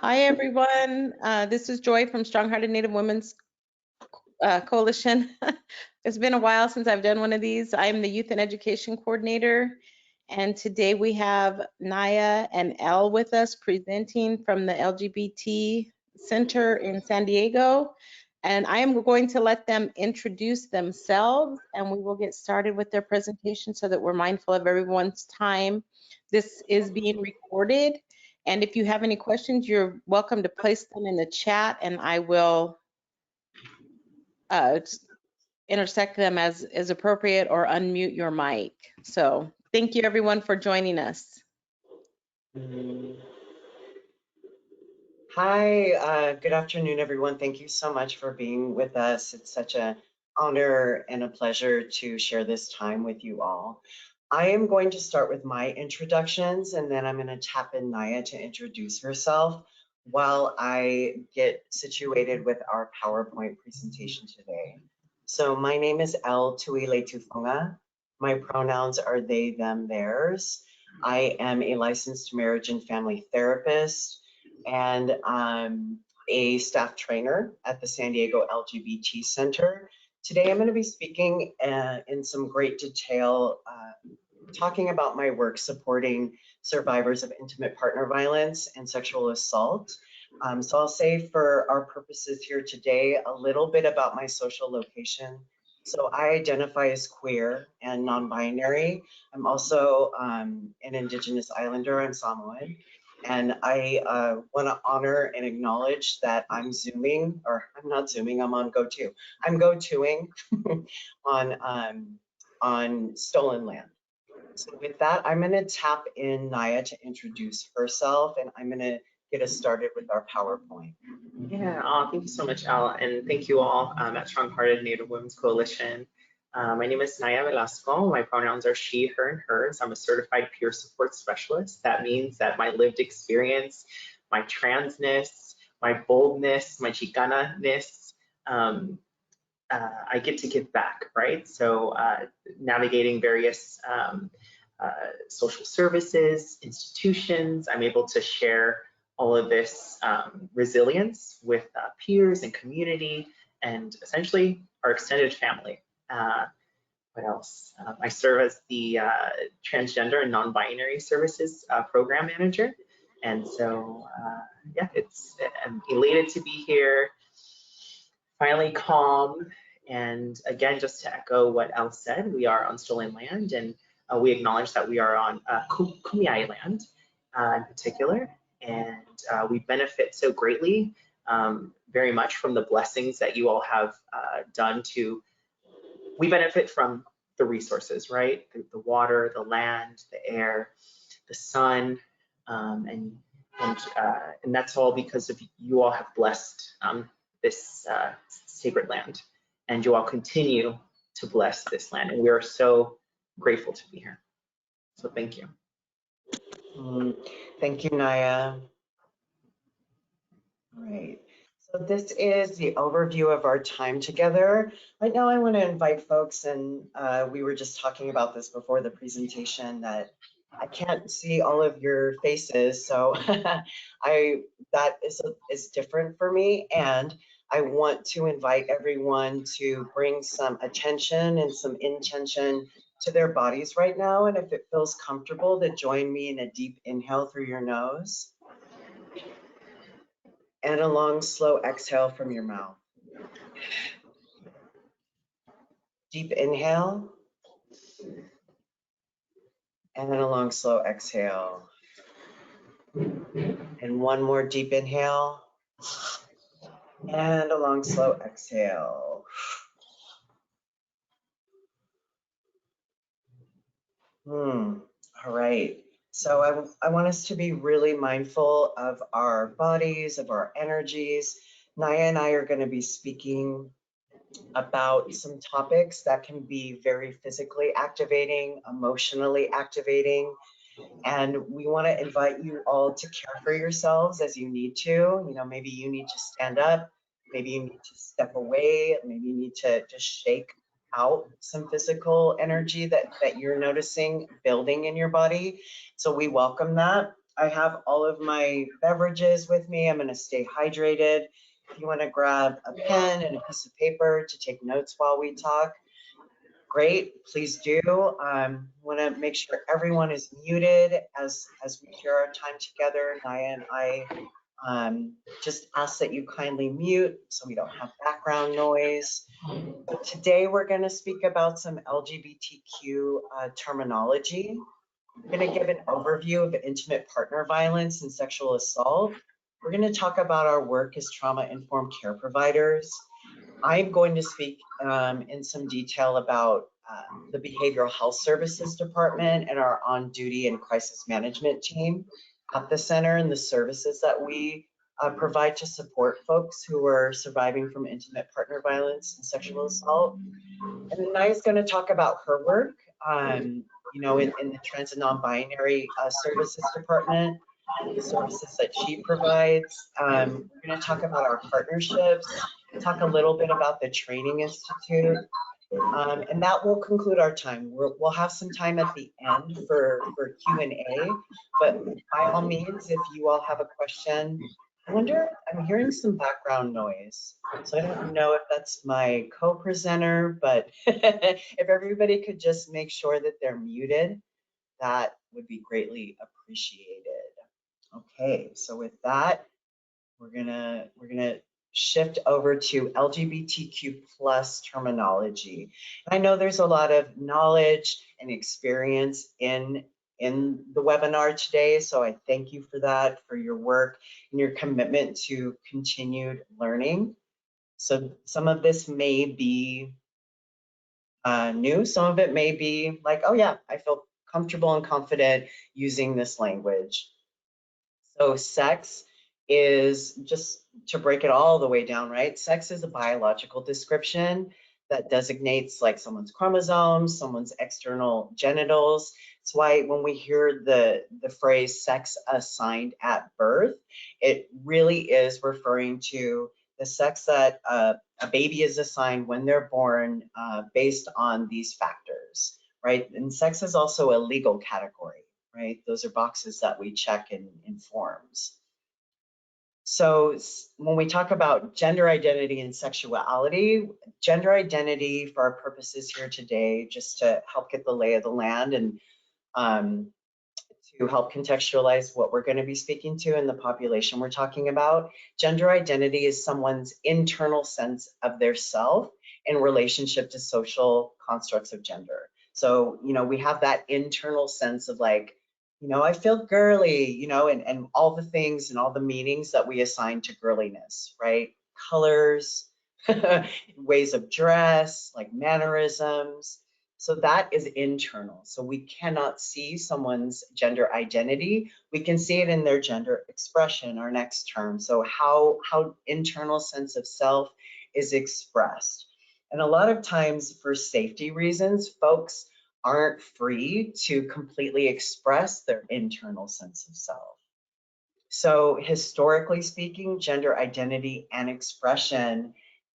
Hi, everyone. This is Joy from Strong-Hearted Native Women's Coalition. It's been a while since I've done one of these. I'm the Youth and Education Coordinator, and today we have Naya and Elle with us presenting from the LGBT Center in San Diego. And I am going to let them introduce themselves, and we will get started with their presentation so that we're mindful of everyone's time. This is being recorded. And if you have any questions, you're welcome to place them in the chat, and I will intersect them as appropriate or unmute your mic. So thank you, everyone, for joining us. Hi, good afternoon, everyone. Thank you so much for being with us. It's such an honor and a pleasure to share this time with you all. I am going to start with my introductions, and then I'm going to tap in Naya to introduce herself while I get situated with our PowerPoint presentation today. So my name is Elle Tuile Tufonga. My pronouns are they, them, theirs. I am a licensed marriage and family therapist, and I'm a staff trainer at the San Diego LGBT Center. Today I'm going to be speaking in some great detail, talking about my work supporting survivors of intimate partner violence and sexual assault. So I'll say for our purposes here today, a little bit about my social location. So I identify as queer and non-binary. I'm also an Indigenous Islander. I'm Samoan. And I want to honor and acknowledge that I'm Zooming, or I'm not Zooming, I'm on GoTo. I'm GoToing on stolen land. So with that, I'm going to tap in Naya to introduce herself, and I'm going to get us started with our PowerPoint. Yeah, thank you so much, Elle, and thank you all at Strong-Hearted Native Women's Coalition. My name is Naya Velasco. My pronouns are she, her, and hers. I'm a certified peer support specialist. That means that my lived experience, my transness, my boldness, my Chicana-ness, I get to give back, right? So navigating various social services, institutions, I'm able to share all of this resilience with peers and community, and essentially our extended family. What else? I serve as the Transgender and Non-Binary Services Program Manager. And so, yeah, I'm elated to be here, finally calm. And again, just to echo what Elle said, we are on stolen land, and we acknowledge that we are on Kumeyaay land in particular. And we benefit so greatly, very much from the blessings that you all have done to, we benefit from the resources, right? The water, the land, the air, the sun, and that's all because of you all have blessed this sacred land, and you all continue to bless this land, and we are so grateful to be here. So thank you. Thank you, Naya. All right. So this is the overview of our time together. Right now I want to invite folks, and we were just talking about this before the presentation, that I can't see all of your faces, so that is different for me, and I want to invite everyone to bring some attention and some intention to their bodies right now, and if it feels comfortable, to join me in a deep inhale through your nose and a long, slow exhale from your mouth. Deep inhale, and then a long, slow exhale. And one more deep inhale, and a long, slow exhale. All right. So I want us to be really mindful of our bodies, of our energies. Naya and I are going to be speaking about some topics that can be very physically activating, emotionally activating, and we want to invite you all to care for yourselves as you need to. You know, maybe you need to stand up, maybe you need to step away, maybe you need to just shake out some physical energy that you're noticing building in your body. So we welcome that. I have all of my beverages with me. I'm going to stay hydrated. If you want to grab a pen and a piece of paper to take notes while we talk, great, please do. Want to make sure everyone is muted as we share our time together. Naya and I just ask that you kindly mute so we don't have background noise. So today we're going to speak about some LGBTQ terminology. We're going to give an overview of intimate partner violence and sexual assault. We're going to talk about our work as trauma-informed care providers. I'm going to speak in some detail about the Behavioral Health Services Department and our on-duty and crisis management team at the center and the services that we provide to support folks who are surviving from intimate partner violence and sexual assault. And then Naya's going to talk about her work, you know, in the trans and non-binary services department, the services that she provides. We're going to talk about our partnerships, talk a little bit about the Training Institute, and that will conclude our time. We'll have some time at the end for Q&A, but by all means, if you all have a question, I wonder, I'm hearing some background noise. So I don't know if that's my co-presenter, but if everybody could just make sure that they're muted, that would be greatly appreciated. Okay, so with that, we're gonna shift over to LGBTQ plus terminology. And I know there's a lot of knowledge and experience in the webinar today, so I thank you for that, for your work and your commitment to continued learning. So some of this may be new, some of it may be like, oh yeah, I feel comfortable and confident using this language. So sex is, just to break it all the way down, right? Sex is a biological description that designates like someone's chromosomes, someone's external genitals. That's why when we hear the phrase sex assigned at birth, it really is referring to the sex that a baby is assigned when they're born based on these factors, right? And sex is also a legal category, right? Those are boxes that we check in forms. So when we talk about gender identity and sexuality, gender identity for our purposes here today, just to help get the lay of the land and to help contextualize what we're going to be speaking to in the population we're talking about, gender identity is someone's internal sense of their self in relationship to social constructs of gender. So, you know, we have that internal sense of like, you know, I feel girly, you know, and all the things and all the meanings that we assign to girliness, right? Colors, ways of dress, like mannerisms. So that is internal. So we cannot see someone's gender identity. We can see it in their gender expression, our next term. So how internal sense of self is expressed. And a lot of times for safety reasons, folks aren't free to completely express their internal sense of self. So historically speaking, gender identity and expression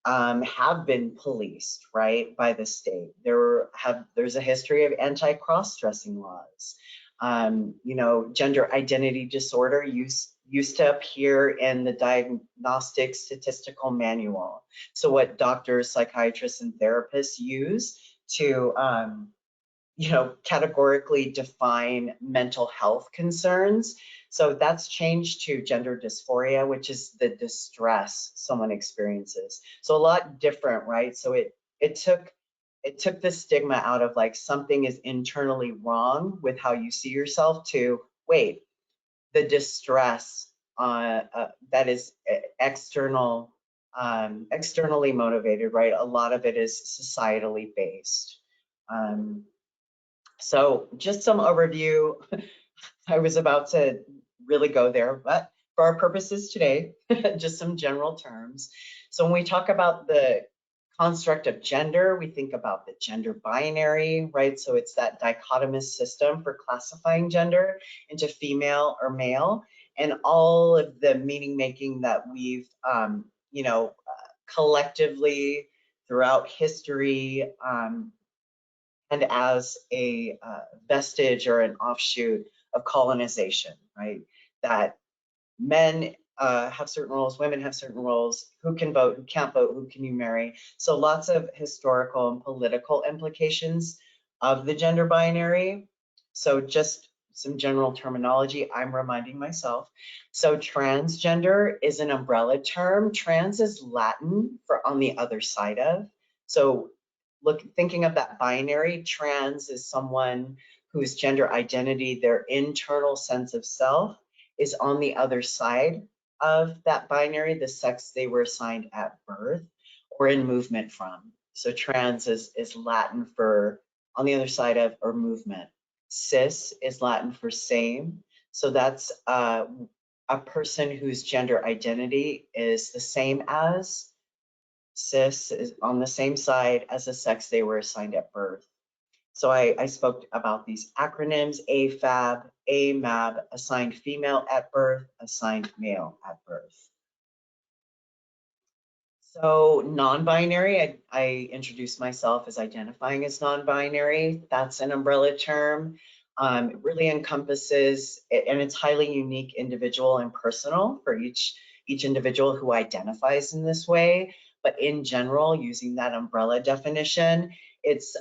have been policed, right, by the state. There's a history of anti-cross-dressing laws. You know, gender identity disorder used to appear in the Diagnostic Statistical Manual. So what doctors, psychiatrists, and therapists use to you know, categorically define mental health concerns. So that's changed to gender dysphoria, which is the distress someone experiences. So a lot different, right? So it took the stigma out of like something is internally wrong with how you see yourself to wait, the distress that is externally motivated, right? A lot of it is societally based. So just some overview. I was about to really go there, but for our purposes today, just some general terms. So when we talk about the construct of gender, we think about the gender binary, right? So it's that dichotomous system for classifying gender into female or male, and all of the meaning making that we've, you know, collectively throughout history, and as a vestige or an offshoot of colonization, right? that men have certain roles, women have certain roles, who can vote, who can't vote, who can you marry. So lots of historical and political implications of the gender binary. So just some general terminology I'm reminding myself. So transgender is an umbrella term. Trans is Latin for on the other side of. So thinking of that binary, trans is someone whose gender identity, their internal sense of self, is on the other side of that binary, the sex they were assigned at birth or in movement from. So trans is Latin for on the other side of or movement. Cis is Latin for same. So that's a person whose gender identity is the same as. Cis is on the same side as the sex they were assigned at birth. So I spoke about these acronyms: AFAB, AMAB, assigned female at birth, assigned male at birth. So non-binary, I introduced myself as identifying as non-binary. That's an umbrella term. It really encompasses, and it's highly unique, individual, and personal for each individual who identifies in this way. But in general, using that umbrella definition, it's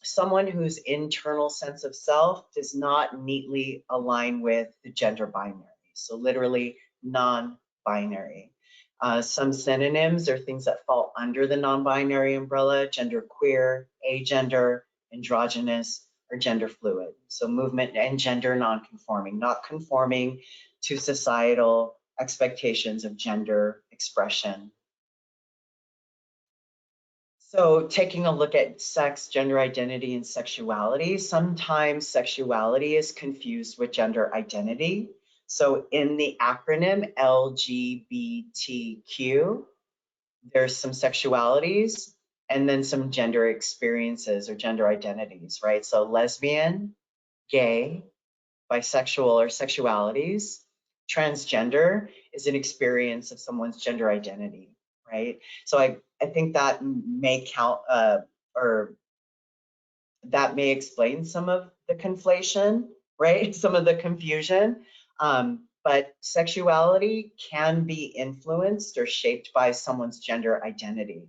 someone whose internal sense of self does not neatly align with the gender binary. So literally non-binary. Some synonyms are things that fall under the non-binary umbrella: genderqueer, agender, androgynous, or gender fluid. So movement and gender non-conforming, not conforming to societal expectations of gender expression. So taking a look at sex, gender identity, and sexuality, sometimes sexuality is confused with gender identity. So in the acronym LGBTQ, there's some sexualities and then some gender experiences or gender identities, right? So lesbian, gay, bisexual or sexualities. Transgender is an experience of someone's gender identity, right? So I think that may count or that may explain some of the conflation, right? Some of the confusion. But sexuality can be influenced or shaped by someone's gender identity,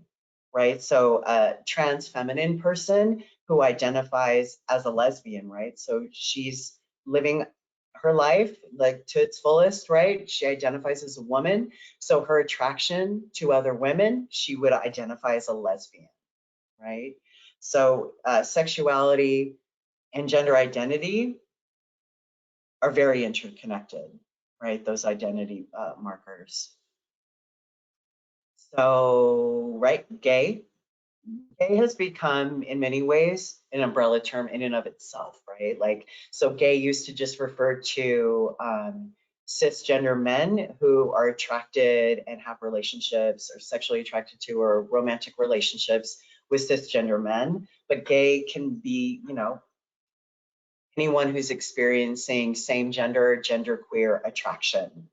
right? So a trans feminine person who identifies as a lesbian, right? So she's living her life like to its fullest, right? She identifies as a woman. So her attraction to other women, she would identify as a lesbian, right? So sexuality and gender identity are very interconnected, right? Those identity markers. So, right, gay. Gay has become, in many ways, an umbrella term in and of itself, right? Like, so gay used to just refer to cisgender men who are attracted and have relationships or sexually attracted to or romantic relationships with cisgender men. But gay can be, you know, anyone who's experiencing same gender, genderqueer attraction.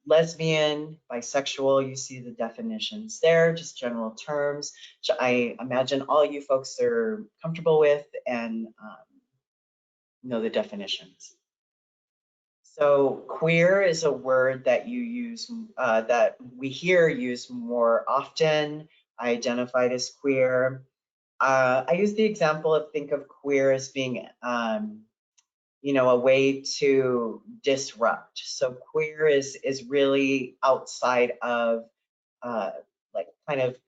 Lesbian, bisexual, you see the definitions there, just general terms, which I imagine all you folks are comfortable with and know the definitions. So queer is a word that you use, that we hear used more often. I identified as queer. I use the example of think of queer as being you know, a way to disrupt. So queer is really outside of like kind of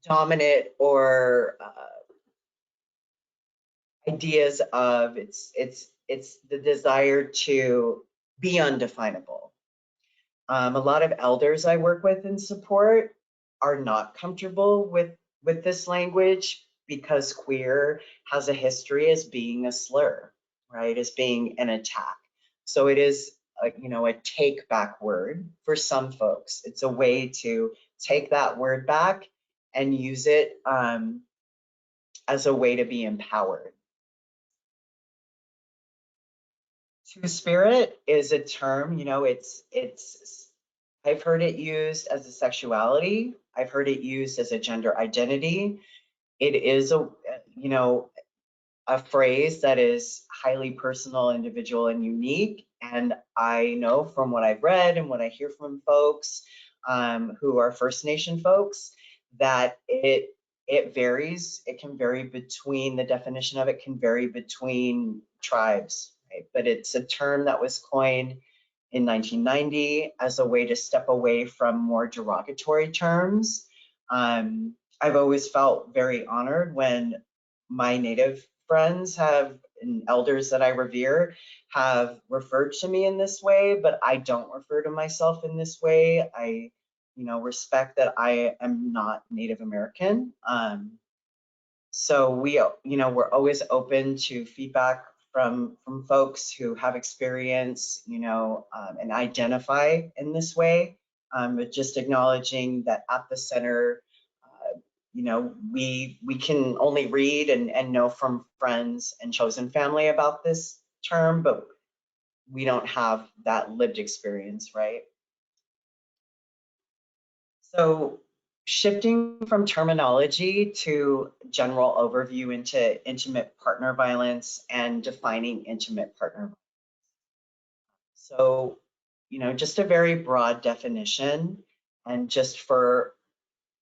dominant or ideas of it's the desire to be undefinable. A lot of elders I work with and support are not comfortable with this language because queer has a history as being a slur, right? As being an attack. So it is, you know, a take back word for some folks. It's a way to take that word back and use it as a way to be empowered. Two-spirit is a term, you know, I've heard it used as a sexuality. I've heard it used as a gender identity. It is a, you know, a phrase that is highly personal, individual, and unique. And I know from what I've read and what I hear from folks who are First Nation folks that it varies. It can vary between, the definition of it can vary between tribes, right? But it's a term that was coined in 1990 as a way to step away from more derogatory terms. I've always felt very honored when my Native friends have, and elders that I revere, have referred to me in this way, but I don't refer to myself in this way. I, respect that I am not Native American. So we're always open to feedback from folks who have experience, and identify in this way. But just acknowledging that at the center, we can only read and know from friends and chosen family about this term, but we don't have that lived experience, right? So shifting from terminology to general overview into intimate partner violence and defining intimate partner violence. So, just a very broad definition, and just for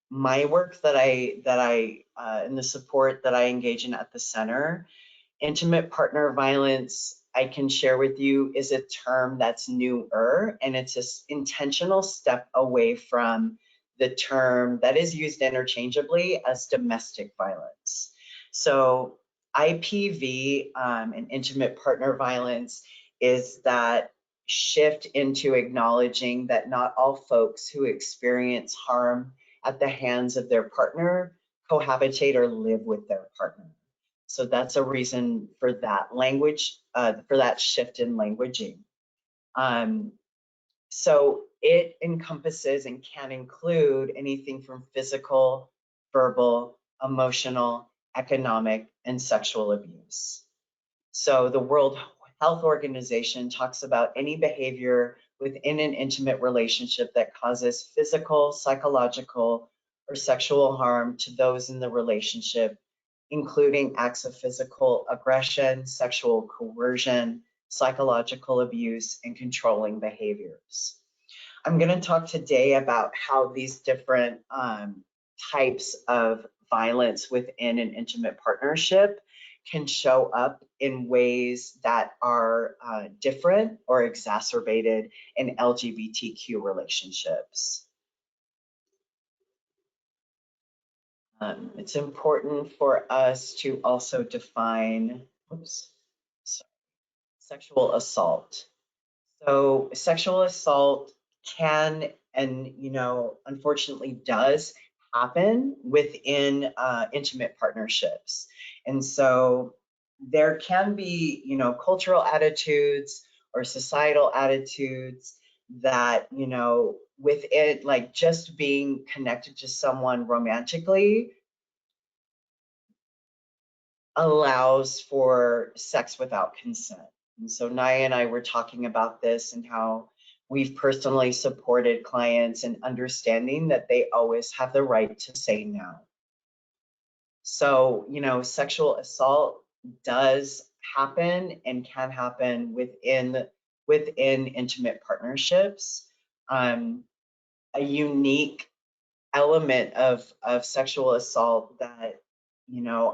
my work that I and the support that I engage in at the center, intimate partner violence, I can share with you, is a term that's newer, and it's an intentional step away from the term that is used interchangeably as domestic violence. So IPV and intimate partner violence is that shift into acknowledging that not all folks who experience harm at the hands of their partner cohabitate or live with their partner. So that's a reason for that language, for that shift in languaging. So it encompasses and can include anything from physical, verbal, emotional, economic, and sexual abuse. So the World Health Organization talks about any behavior within an intimate relationship that causes physical, psychological, or sexual harm to those in the relationship, including acts of physical aggression, sexual coercion, psychological abuse, and controlling behaviors. I'm going to talk today about how these different types of violence within an intimate partnership can show up in ways that are different or exacerbated in LGBTQ relationships. It's important for us to also define, sexual assault. So sexual assault can, and unfortunately does happen within intimate partnerships. And so there can be, cultural attitudes or societal attitudes that, with it, like just being connected to someone romantically allows for sex without consent. And so Naya and I were talking about this and how we've personally supported clients in understanding that they always have the right to say no. So, sexual assault does happen and can happen within intimate partnerships. A unique element of sexual assault that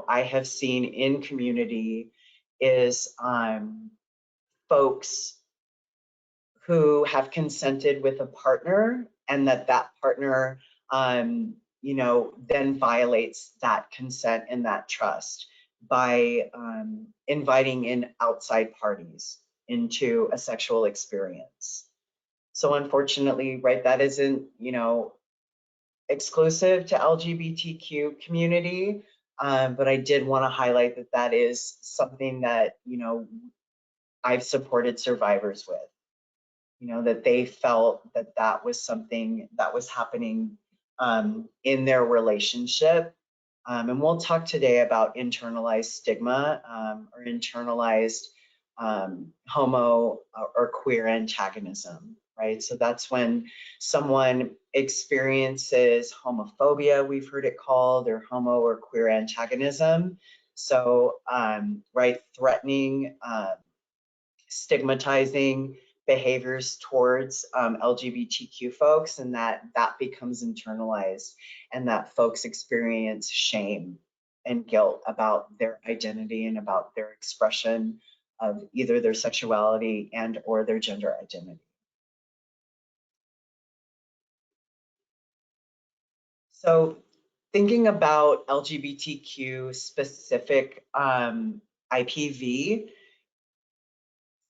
I have seen in community is folks who have consented with a partner, and that partner then violates that consent and that trust by inviting in outside parties into a sexual experience. So unfortunately, right, that isn't exclusive to LGBTQ community, but I did want to highlight that that is something that I've supported survivors with. That they felt that that was something that was happening in their relationship. And we'll talk today about internalized stigma or internalized homo or queer antagonism, right? So that's when someone experiences homophobia, we've heard it called, or homo or queer antagonism. So, right, threatening, stigmatizing behaviors towards LGBTQ folks, and that becomes internalized, and that folks experience shame and guilt about their identity and about their expression of either their sexuality and or their gender identity. So thinking about LGBTQ specific IPV,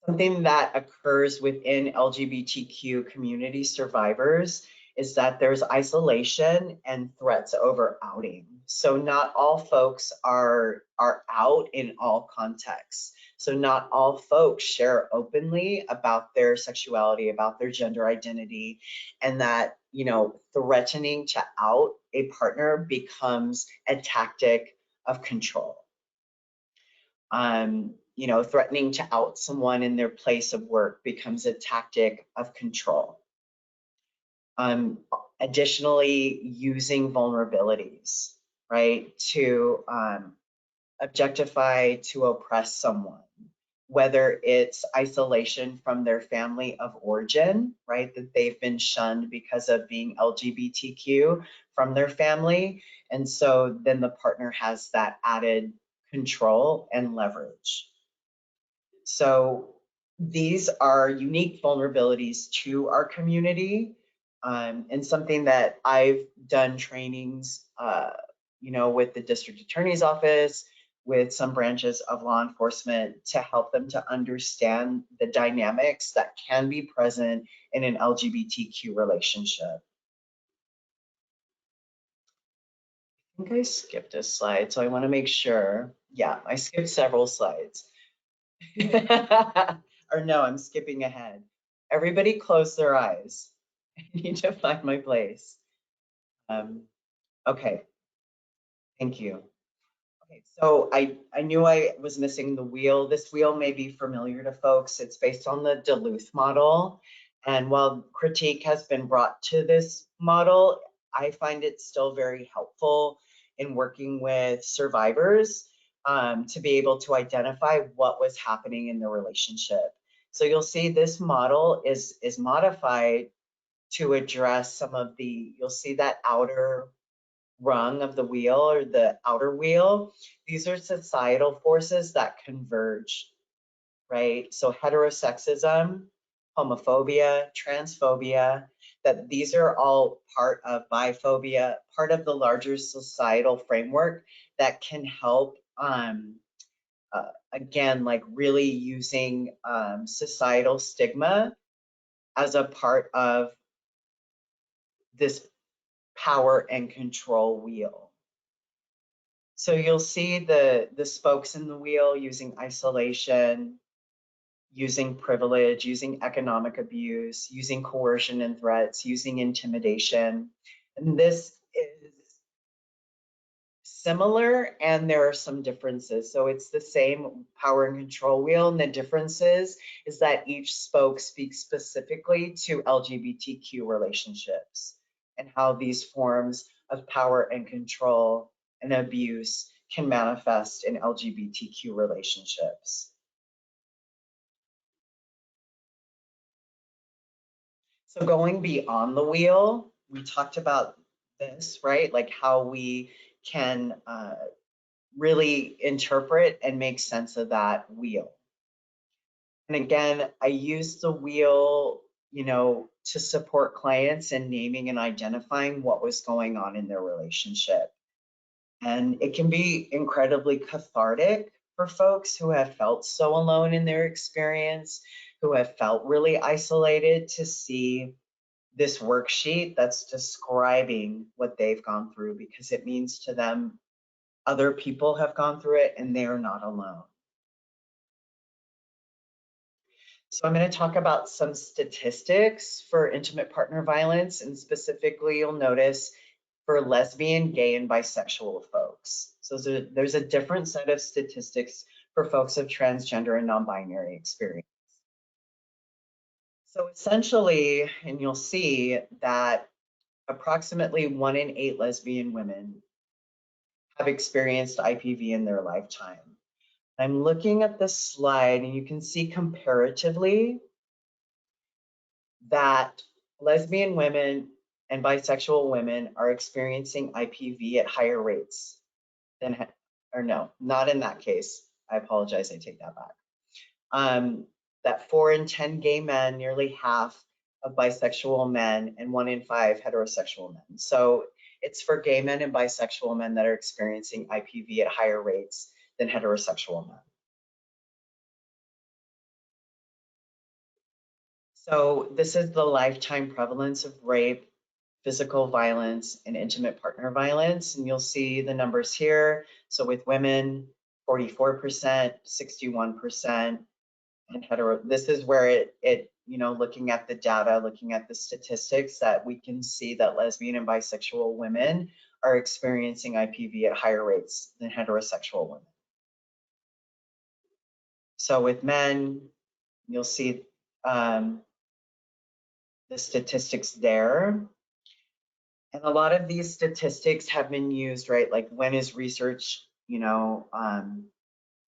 something that occurs within LGBTQ community survivors is that there's isolation and threats over outing. So not all folks are out in all contexts. So not all folks share openly about their sexuality, about their gender identity, and that, you know, threatening to out a partner becomes a tactic of control. You know, threatening to out someone in their place of work becomes a tactic of control. Additionally, using vulnerabilities, right, to objectify, to oppress someone, whether it's isolation from their family of origin, right, that they've been shunned because of being LGBTQ from their family. And so then the partner has that added control and leverage. So these are unique vulnerabilities to our community, and something that I've done trainings, you know, with the district attorney's office, with some branches of law enforcement to help them to understand the dynamics that can be present in an LGBTQ relationship. I think I skipped a slide, so I want to make sure. Yeah, I skipped several slides. Or no, I'm skipping ahead. Everybody close their eyes. I need to find my place. Okay, thank you. Okay, so I knew I was missing the wheel. This wheel may be familiar to folks. It's based on the Duluth model. And while critique has been brought to this model, I find it still very helpful in working with survivors to be able to identify what was happening in the relationship. So you'll see this model is modified to address some of the, you'll see that outer rung of the wheel or the outer wheel. These are societal forces that converge, right? So heterosexism, homophobia, transphobia, that these are all part of biphobia, part of the larger societal framework that can help, again, like really using societal stigma as a part of this power and control wheel. So you'll see the spokes in the wheel using isolation, using privilege, using economic abuse, using coercion and threats, using intimidation. And this is similar, and there are some differences. So it's the same power and control wheel, and the differences is that each spoke speaks specifically to LGBTQ relationships and how these forms of power and control and abuse can manifest in LGBTQ relationships. So going beyond the wheel, we talked about this, right? Like how we can really interpret and make sense of that wheel. And again, I use the wheel, you know, to support clients in naming and identifying what was going on in their relationship. And it can be incredibly cathartic for folks who have felt so alone in their experience, who have felt really isolated, to see this worksheet that's describing what they've gone through, because it means to them other people have gone through it and they are not alone. So I'm going to talk about some statistics for intimate partner violence, and specifically you'll notice for lesbian, gay, and bisexual folks. So there's a different set of statistics for folks of transgender and non-binary experience. So essentially, and you'll see that approximately 1 in 8 lesbian women have experienced IPV in their lifetime. I'm looking at this slide and you can see comparatively that lesbian women and bisexual women are experiencing IPV at higher rates than, or no, not in that case. I apologize, I take that back. That 4 in 10 gay men, nearly half of bisexual men, and 1 in 5 heterosexual men. So it's for gay men and bisexual men that are experiencing IPV at higher rates than heterosexual men. So this is the lifetime prevalence of rape, physical violence, and intimate partner violence. And you'll see the numbers here. So with women, 44%, 61%, and hetero, this is where it, looking at the data, looking at the statistics, that we can see that lesbian and bisexual women are experiencing IPV at higher rates than heterosexual women. So with men, you'll see the statistics there. And a lot of these statistics have been used, right? Like, when is research,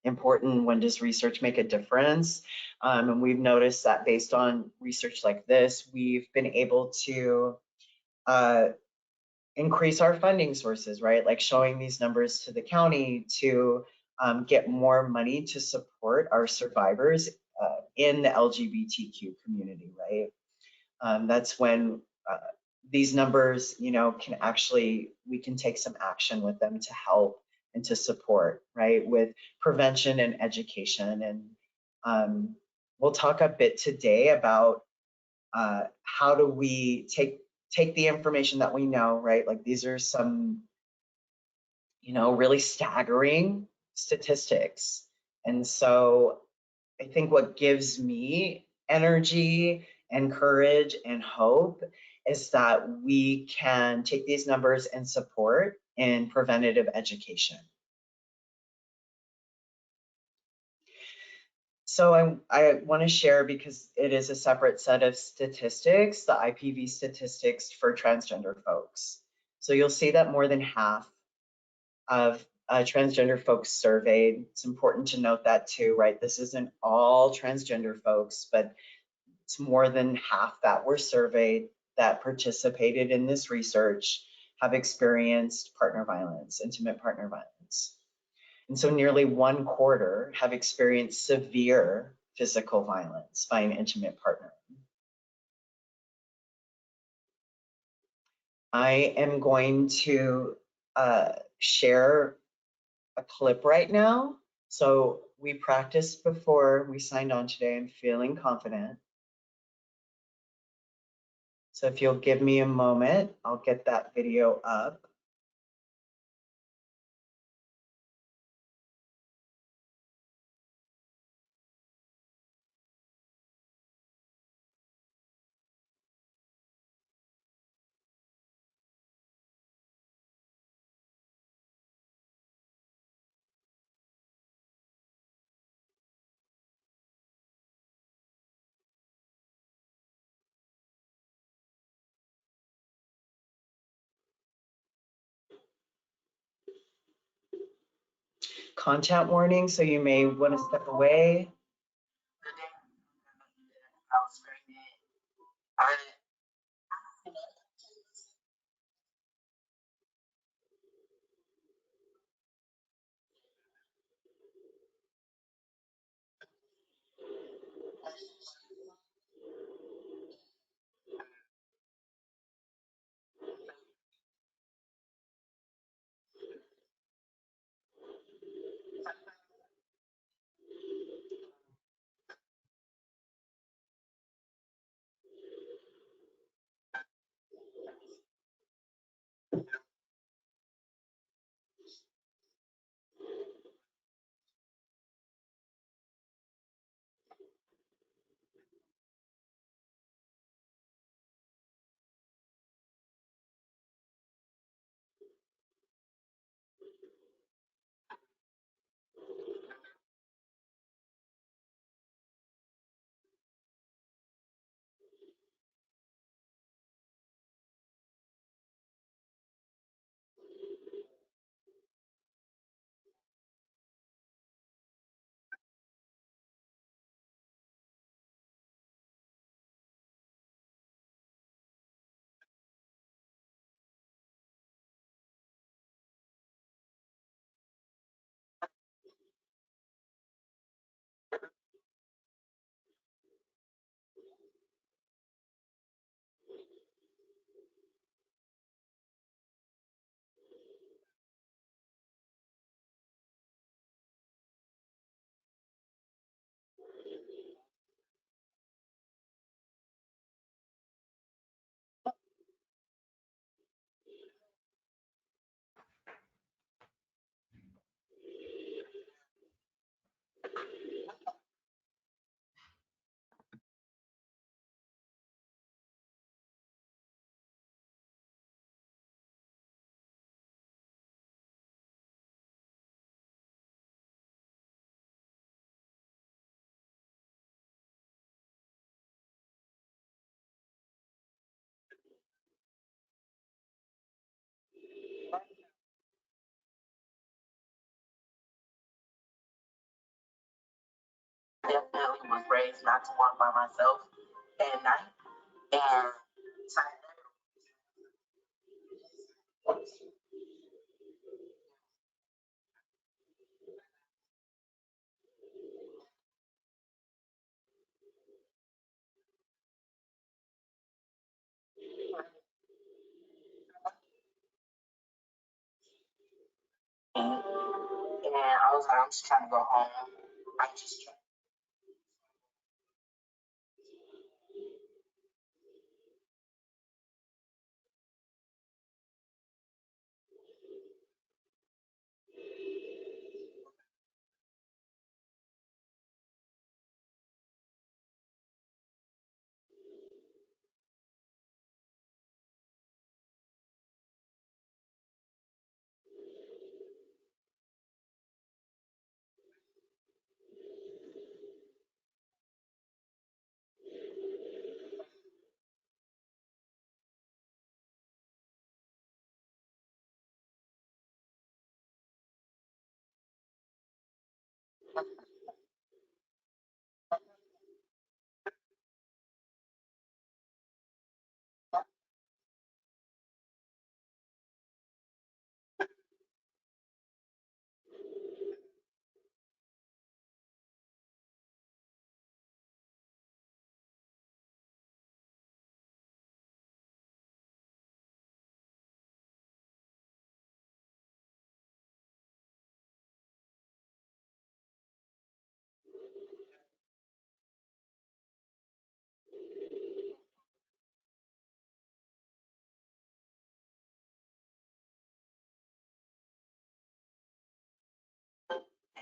important? When does research make a difference? And we've noticed that based on research like this, we've been able to increase our funding sources, right? Like showing these numbers to the county to get more money to support our survivors in the LGBTQ community, right? That's when these numbers, can actually, we can take some action with them to help and to support, right, with prevention and education. And we'll talk a bit today about how do we take the information that we know, right? Like, these are some, really staggering statistics. And so I think what gives me energy and courage and hope is that we can take these numbers and support in preventative education. So I want to share, because it is a separate set of statistics, the IPV statistics for transgender folks. So you'll see that more than half of transgender folks surveyed. It's important to note that too, right? This isn't all transgender folks, but it's more than half that were surveyed that participated in this research have experienced partner violence, intimate partner violence. And so nearly 1/4 have experienced severe physical violence by an intimate partner. I am going to share a clip right now. So we practiced before we signed on today. I'm feeling confident. So if you'll give me a moment, I'll get that video up. Content warning, so you may want to step away. advice not to walk by myself at night. And I was like, I'm just trying to go home. I'm just trying.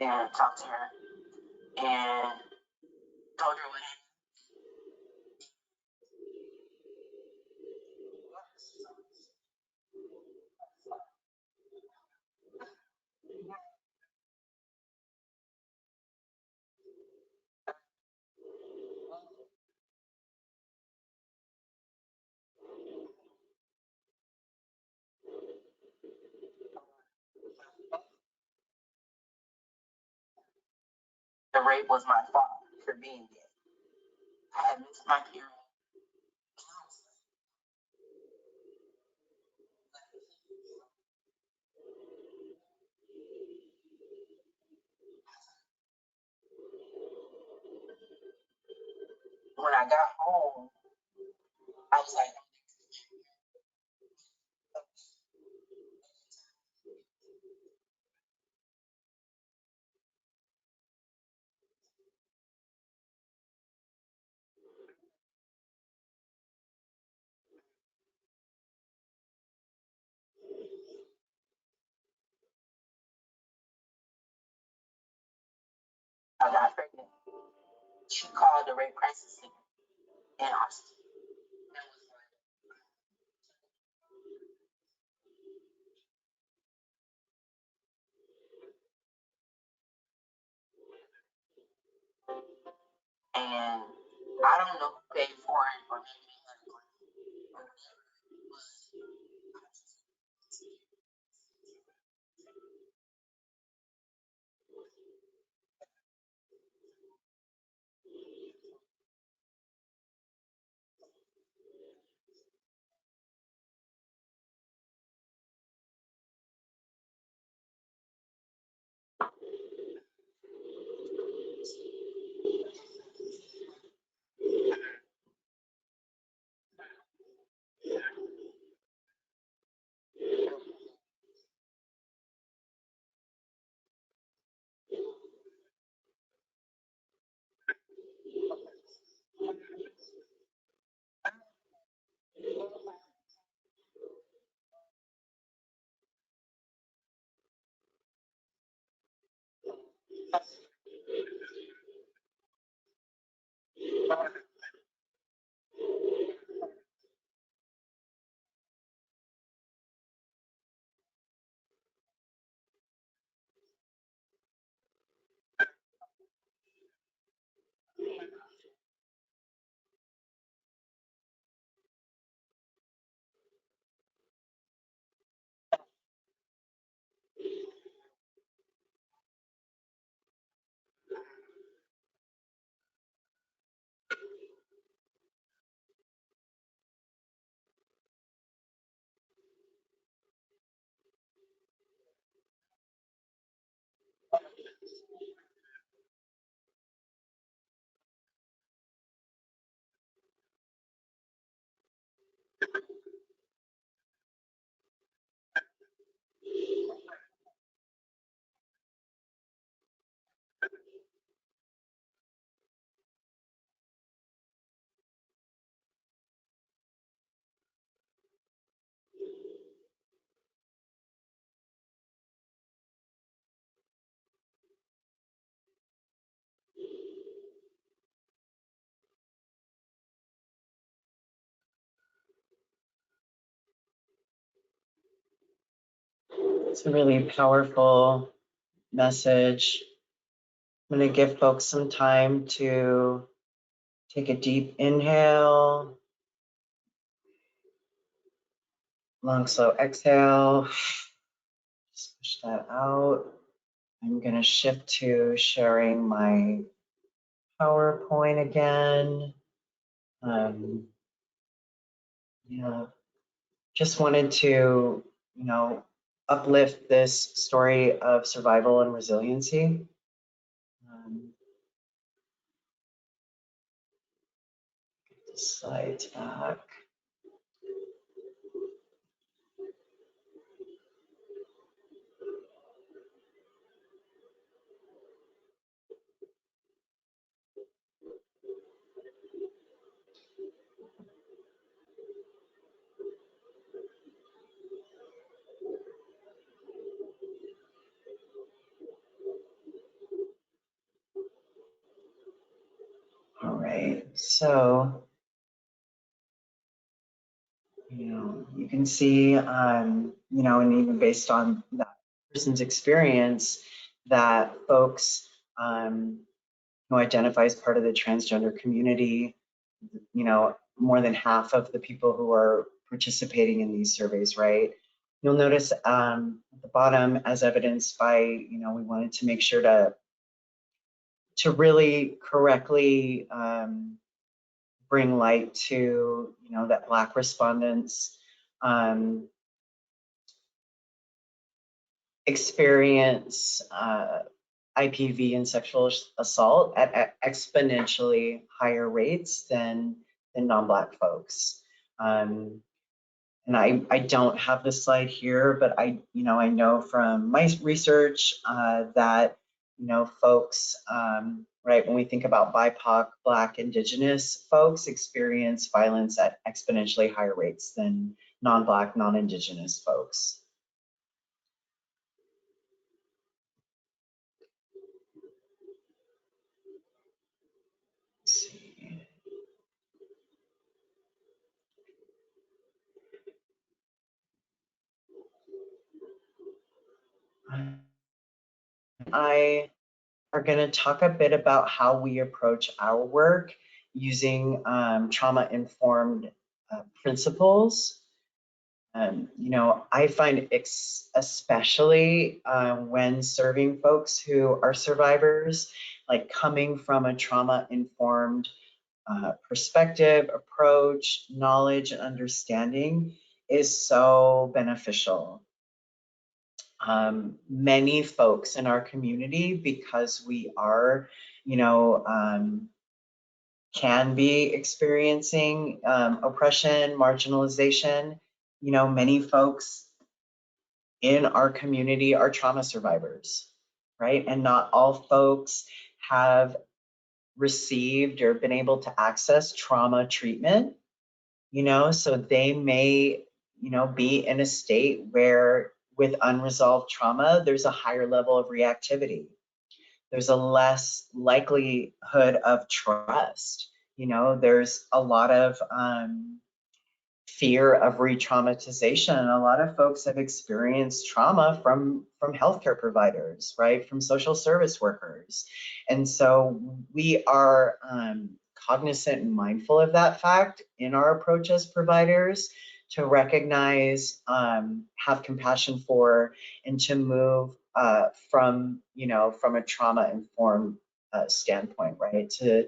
And talked to her and told her what happened. The rape was my fault for being gay. I had missed my period. When I got home, I was like, I got pregnant. She called the rape crisis center in Austin. And I don't know who paid for it or maybe It's a really powerful message. I'm going to give folks some time to take a deep inhale, long, slow exhale. Just push that out. I'm going to shift to sharing my PowerPoint again. Yeah, just wanted to, uplift this story of survival and resiliency. Get the slides back. All right, so, you can see, and even based on that person's experience, that folks who identify as part of the transgender community, more than half of the people who are participating in these surveys, right? You'll notice at the bottom, as evidenced by, we wanted to make sure to really correctly bring light to, that Black respondents experience IPV and sexual assault at exponentially higher rates than non-Black folks. And I don't have the slide here, but I know from my research that, folks, right, when we think about BIPOC, Black, Indigenous folks experience violence at exponentially higher rates than non-Black, non-Indigenous folks. Let's see. I are going to talk a bit about how we approach our work using trauma-informed principles. I find especially when serving folks who are survivors, like coming from a trauma-informed perspective, approach, knowledge, and understanding is so beneficial. Many folks in our community, because we are, can be experiencing oppression, marginalization. Many folks in our community are trauma survivors, right? And not all folks have received or been able to access trauma treatment, so they may, be in a state where with unresolved trauma, there's a higher level of reactivity. There's a less likelihood of trust. There's a lot of fear of re-traumatization. And a lot of folks have experienced trauma from healthcare providers, right? From social service workers. And so we are cognizant and mindful of that fact in our approach as providers, to recognize, have compassion for, and to move from a trauma-informed standpoint, right? To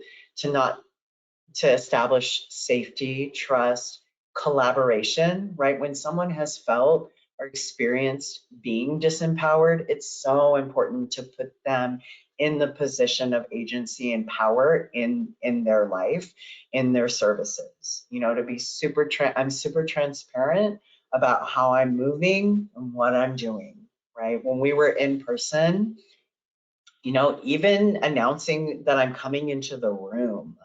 establish safety, trust, collaboration, right? When someone has felt or experienced being disempowered, it's so important to put them in the position of agency and power in their life, in their services. To be I'm super transparent about how I'm moving and what I'm doing, right? When we were in person, even announcing that I'm coming into the room,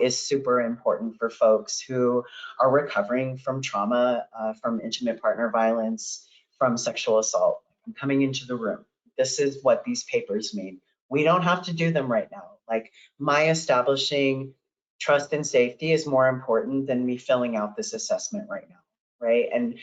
is super important for folks who are recovering from trauma, from intimate partner violence, from sexual assault. I'm coming into the room. This is what these papers mean. We don't have to do them right now. Like, my establishing trust and safety is more important than me filling out this assessment right now, right? And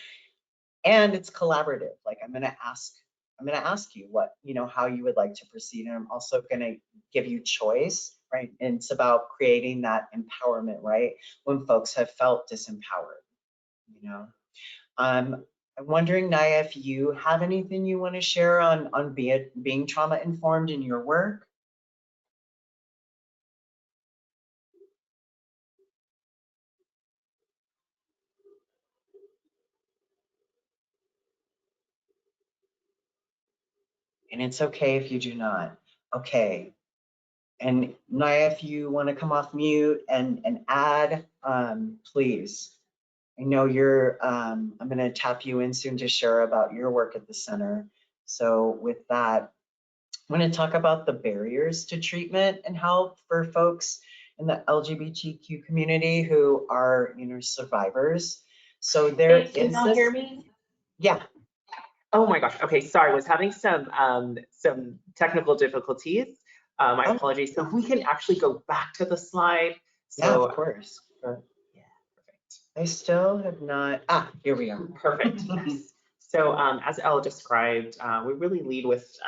And it's collaborative. Like I'm gonna ask you what, how you would like to proceed. And I'm also gonna give you choice, right? And it's about creating that empowerment, right? When folks have felt disempowered, I'm wondering, Naya, if you have anything you want to share on being trauma informed in your work. And it's okay if you do not. Okay. And Naya, if you want to come off mute and add, please. I know you're, I'm going to tap you in soon to share about your work at the center. So with that, I'm going to talk about the barriers to treatment and help for folks in the LGBTQ community who are, survivors. So there is Can y'all hear me? Yeah. Oh my gosh. Okay, sorry, I was having some technical difficulties. My apologies. So if we can actually go back to the slide. So, yeah, of course. yeah, perfect. I still have not. Here we are. Perfect. Yes. So as Elle described, we really lead with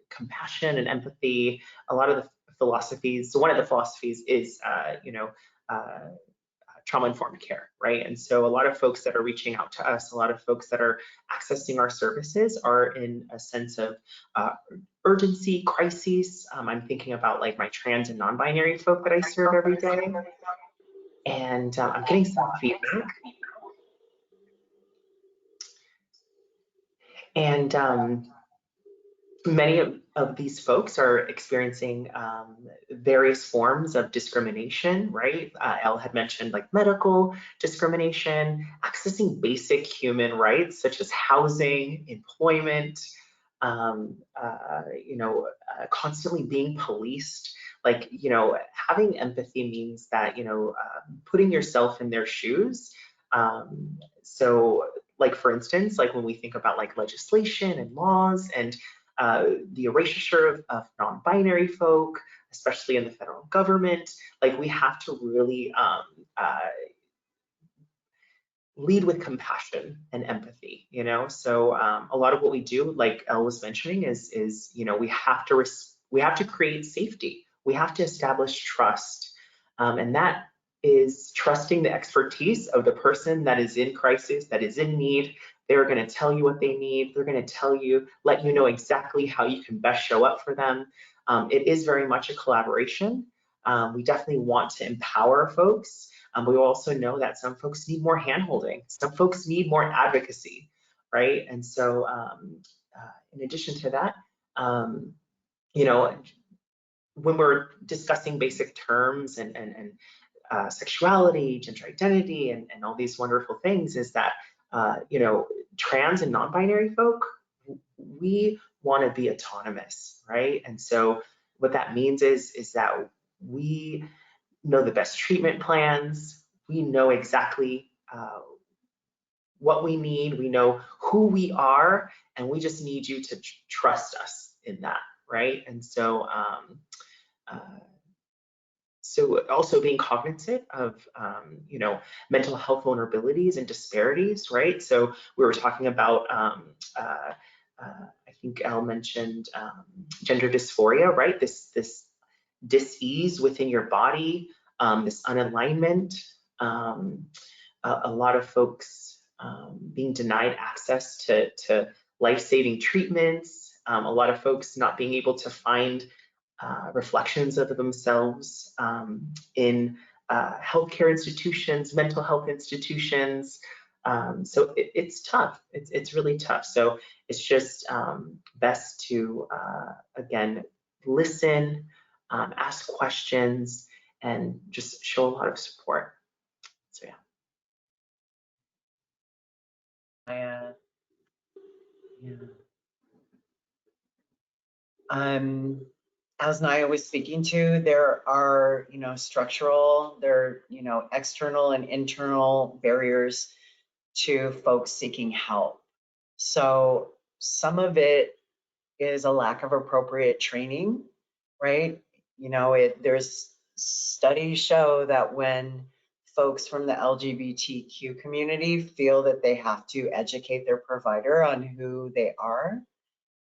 compassion and empathy. A lot of the philosophies. So one of the philosophies is trauma-informed care, right? And so a lot of folks that are reaching out to us, a lot of folks that are accessing our services are in a sense of urgency, crises. I'm thinking about like my trans and non-binary folk that I serve every day. And I'm getting some feedback. And many of these folks are experiencing various forms of discrimination, right? Elle had mentioned like medical discrimination, accessing basic human rights such as housing, employment, constantly being policed. Like, having empathy means that, putting yourself in their shoes. So like, for instance, like when we think about like legislation and laws and the erasure of non-binary folk, especially in the federal government, like we have to really lead with compassion and empathy, So a lot of what we do, like Elle was mentioning, is we have to create safety. We have to establish trust, and that is trusting the expertise of the person that is in crisis, that is in need. They're going to tell you what they need. They're going to let you know exactly how you can best show up for them. It is very much a collaboration. We definitely want to empower folks. We also know that some folks need more handholding. Some folks need more advocacy, right? And so in addition to that, when we're discussing basic terms and sexuality, gender identity, and all these wonderful things, is that, trans and non-binary folk, we want to be autonomous, right? And so what that means is that we know the best treatment plans. We know exactly what we need. We know who we are, and we just need you to trust us in that, right? And so, so also being cognizant of, mental health vulnerabilities and disparities, right? So we were talking about, I think Elle mentioned gender dysphoria, right? This dis-ease within your body, this unalignment, a lot of folks being denied access to life-saving treatments, a lot of folks not being able to find reflections of themselves in healthcare institutions, mental health institutions. So it's tough. It's really tough. So it's just best to, again, listen, ask questions, and just show a lot of support. So yeah. As Naya was speaking to, there are, structural, external and internal barriers to folks seeking help. So some of it is a lack of appropriate training, right? There's studies show that when folks from the LGBTQ community feel that they have to educate their provider on who they are,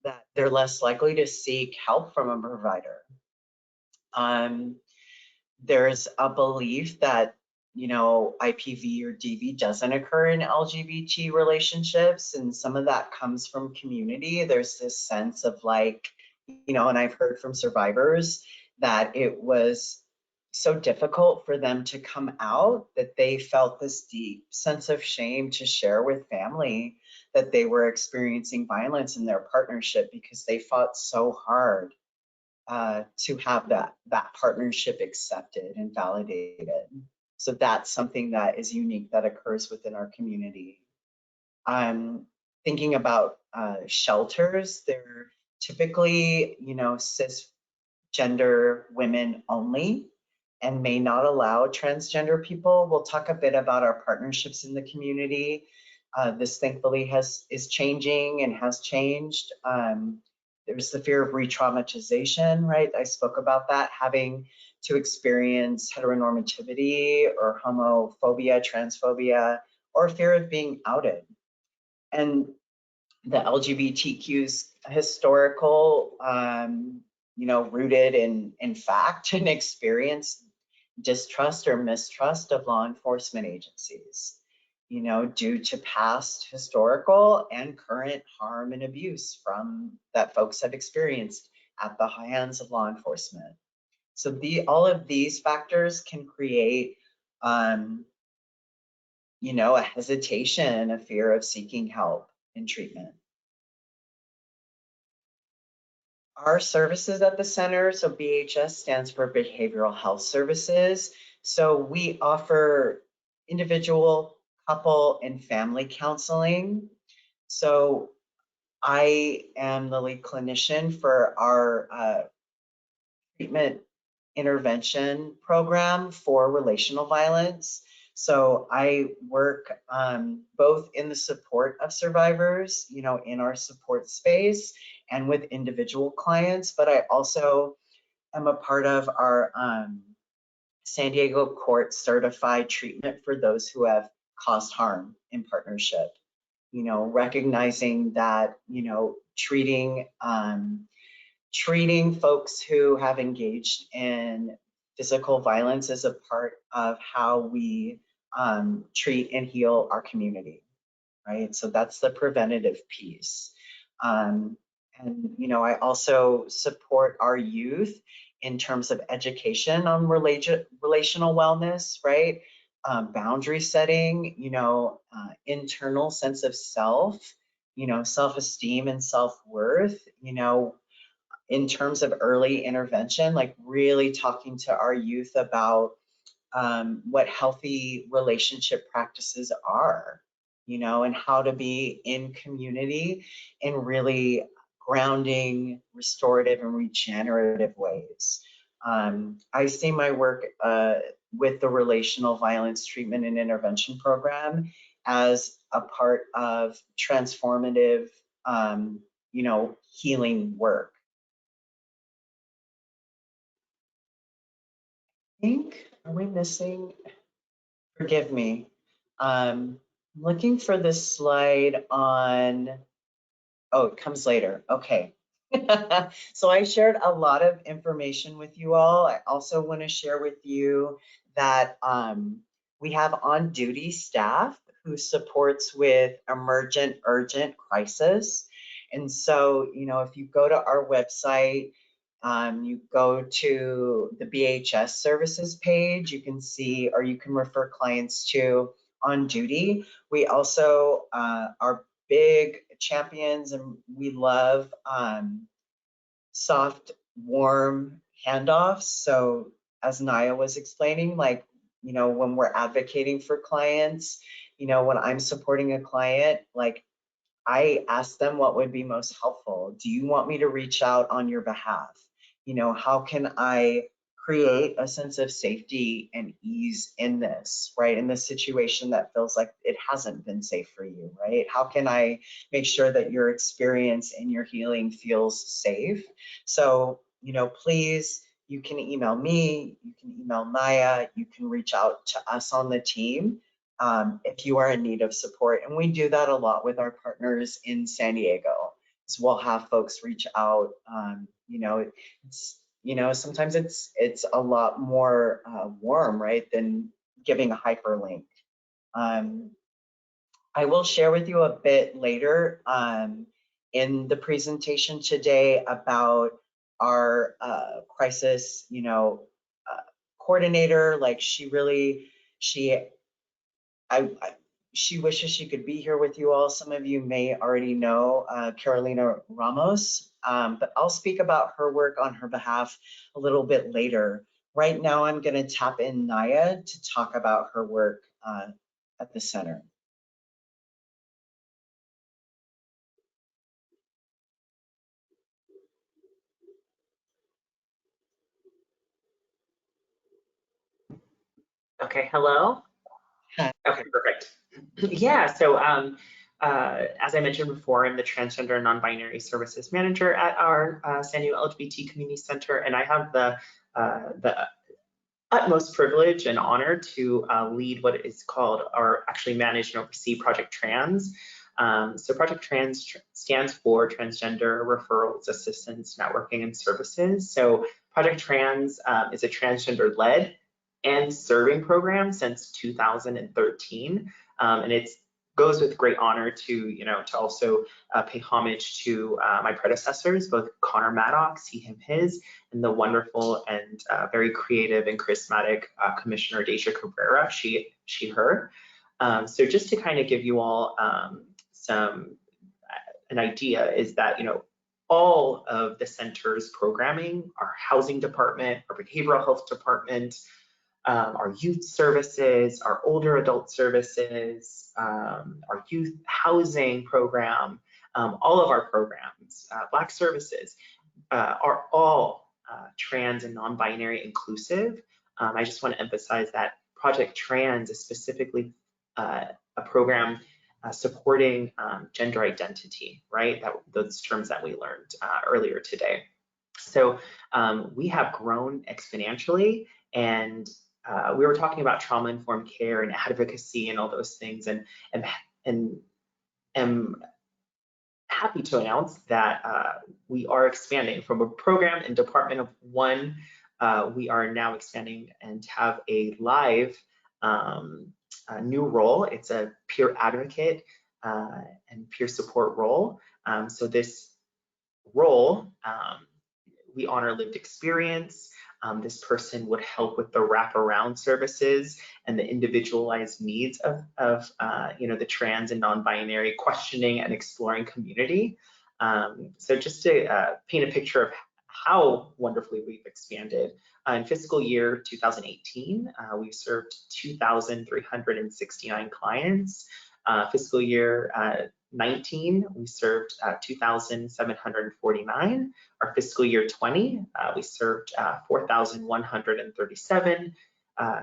that they're less likely to seek help from a provider. There's a belief that, you know, IPV or DV doesn't occur in LGBT relationships, and some of that comes from community. There's this sense of like, you know, and I've heard from survivors that it was so difficult for them to come out that they felt this deep sense of shame to share with family that they were experiencing violence in their partnership because they fought so hard to have that partnership accepted and validated. So that's something that is unique that occurs within our community. Thinking about shelters, they're typically, you know, cisgender women only and may not allow transgender people. We'll talk a bit about our partnerships in the community. This thankfully is changing and has changed. There's the fear of re-traumatization, right? I spoke about that, having to experience heteronormativity or homophobia, transphobia, or fear of being outed. And the LGBTQ's historical, you know, rooted in fact and experience distrust or mistrust of law enforcement agencies, you know, due to past historical and current harm and abuse from that folks have experienced at the hands of law enforcement. So all of these factors can create, you know, a hesitation, a fear of seeking help and treatment. Our services at the center, so BHS stands for Behavioral Health Services. So we offer individual, couple, and family counseling. So I am the lead clinician for our treatment intervention program for relational violence. So I work both in the support of survivors, you know, in our support space and with individual clients, but I also am a part of our San Diego court certified treatment for those who have caused harm in partnership. You know, recognizing that, you know, treating folks who have engaged in physical violence is a part of how we treat and heal our community, right? So that's the preventative piece. And, you know, I also support our youth in terms of education on relational wellness, right? Boundary setting, you know, internal sense of self, you know, self-esteem and self-worth, you know, in terms of early intervention, like really talking to our youth about what healthy relationship practices are, you know, and how to be in community in really grounding, restorative, and regenerative ways. I see my work with the relational violence treatment and intervention program as a part of transformative, you know, healing work. Are we missing? Forgive me. I'm looking for this slide on, oh, it comes later. Okay. So I shared a lot of information with you all. I also want to share with you that we have on-duty staff who supports with emergent, urgent crisis. And so, you know, if you go to our website, you go to the BHS services page, you can see, or you can refer clients to on duty. We also are big champions and we love soft, warm handoffs. So as Naya was explaining, like, you know, when we're advocating for clients, you know, when I'm supporting a client, like I ask them what would be most helpful. Do you want me to reach out on your behalf? You know, how can I create a sense of safety and ease in this, right? In this situation that feels like it hasn't been safe for you, right? How can I make sure that your experience and your healing feels safe? So, you know, please, you can email me, you can email Naya, you can reach out to us on the team if you are in need of support. And we do that a lot with our partners in San Diego. So we'll have folks reach out. Sometimes it's a lot more warm, right, than giving a hyperlink. I will share with you a bit later in the presentation today about our crisis, coordinator. Like she wishes she could be here with you all. Some of you may already know Carolina Ramos, but I'll speak about her work on her behalf a little bit later. Right now, I'm going to tap in Naya to talk about her work at the center. Okay, hello. Hi. Okay, perfect. Yeah, so as I mentioned before, I'm the Transgender and Non-Binary Services Manager at our San Diego LGBT Community Center, and I have the utmost privilege and honor to lead what is called, or actually manage and oversee, Project Trans. So Project Trans stands for Transgender Referrals, Assistance, Networking, and Services. So Project Trans is a transgender-led and serving program since 2013, and it goes with great honor to also pay homage to my predecessors, both Connor Maddox, he, him, his, and the wonderful and very creative and charismatic Commissioner Deja Cabrera, she, her. So just to kind of give you all an idea is that, all of the center's programming, our housing department, our behavioral health department, our youth services, our older adult services, our youth housing program, all of our programs, Black services, are all trans and non-binary inclusive. I just want to emphasize that Project Trans is specifically a program supporting gender identity, right? Those terms that we learned earlier today. So we have grown exponentially, and we were talking about trauma-informed care and advocacy and all those things, and am happy to announce that we are expanding from a program and department of one. We are now expanding and have a live new role. It's a peer advocate and peer support role. So this role, we honor lived experience. This person would help with the wraparound services and the individualized needs of the trans and non-binary questioning and exploring community. So just to paint a picture of how wonderfully we've expanded, in fiscal year 2018, we served 2,369 clients. Fiscal year 19, we served 2,749. Our fiscal year 20, we served 4,137.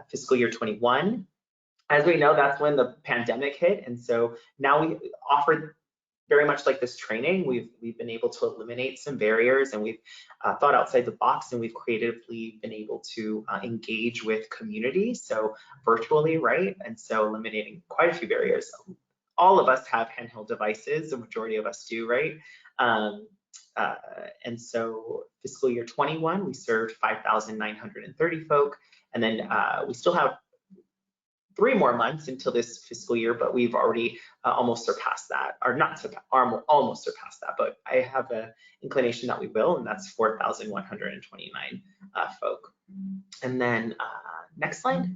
Fiscal year 21, as we know, that's when the pandemic hit, and so now we offer very much like this training. We've been able to eliminate some barriers, and we've thought outside the box, and we've creatively been able to engage with community, so virtually, right? And so eliminating quite a few barriers. All of us have handheld devices, the majority of us do, right? And so fiscal year 21, we served 5,930 folk, and then we still have 3 more months until this fiscal year, but we've already almost surpassed that, or not surpassed, almost surpassed that, but I have an inclination that we will, and that's 4,129 folk. And then next slide.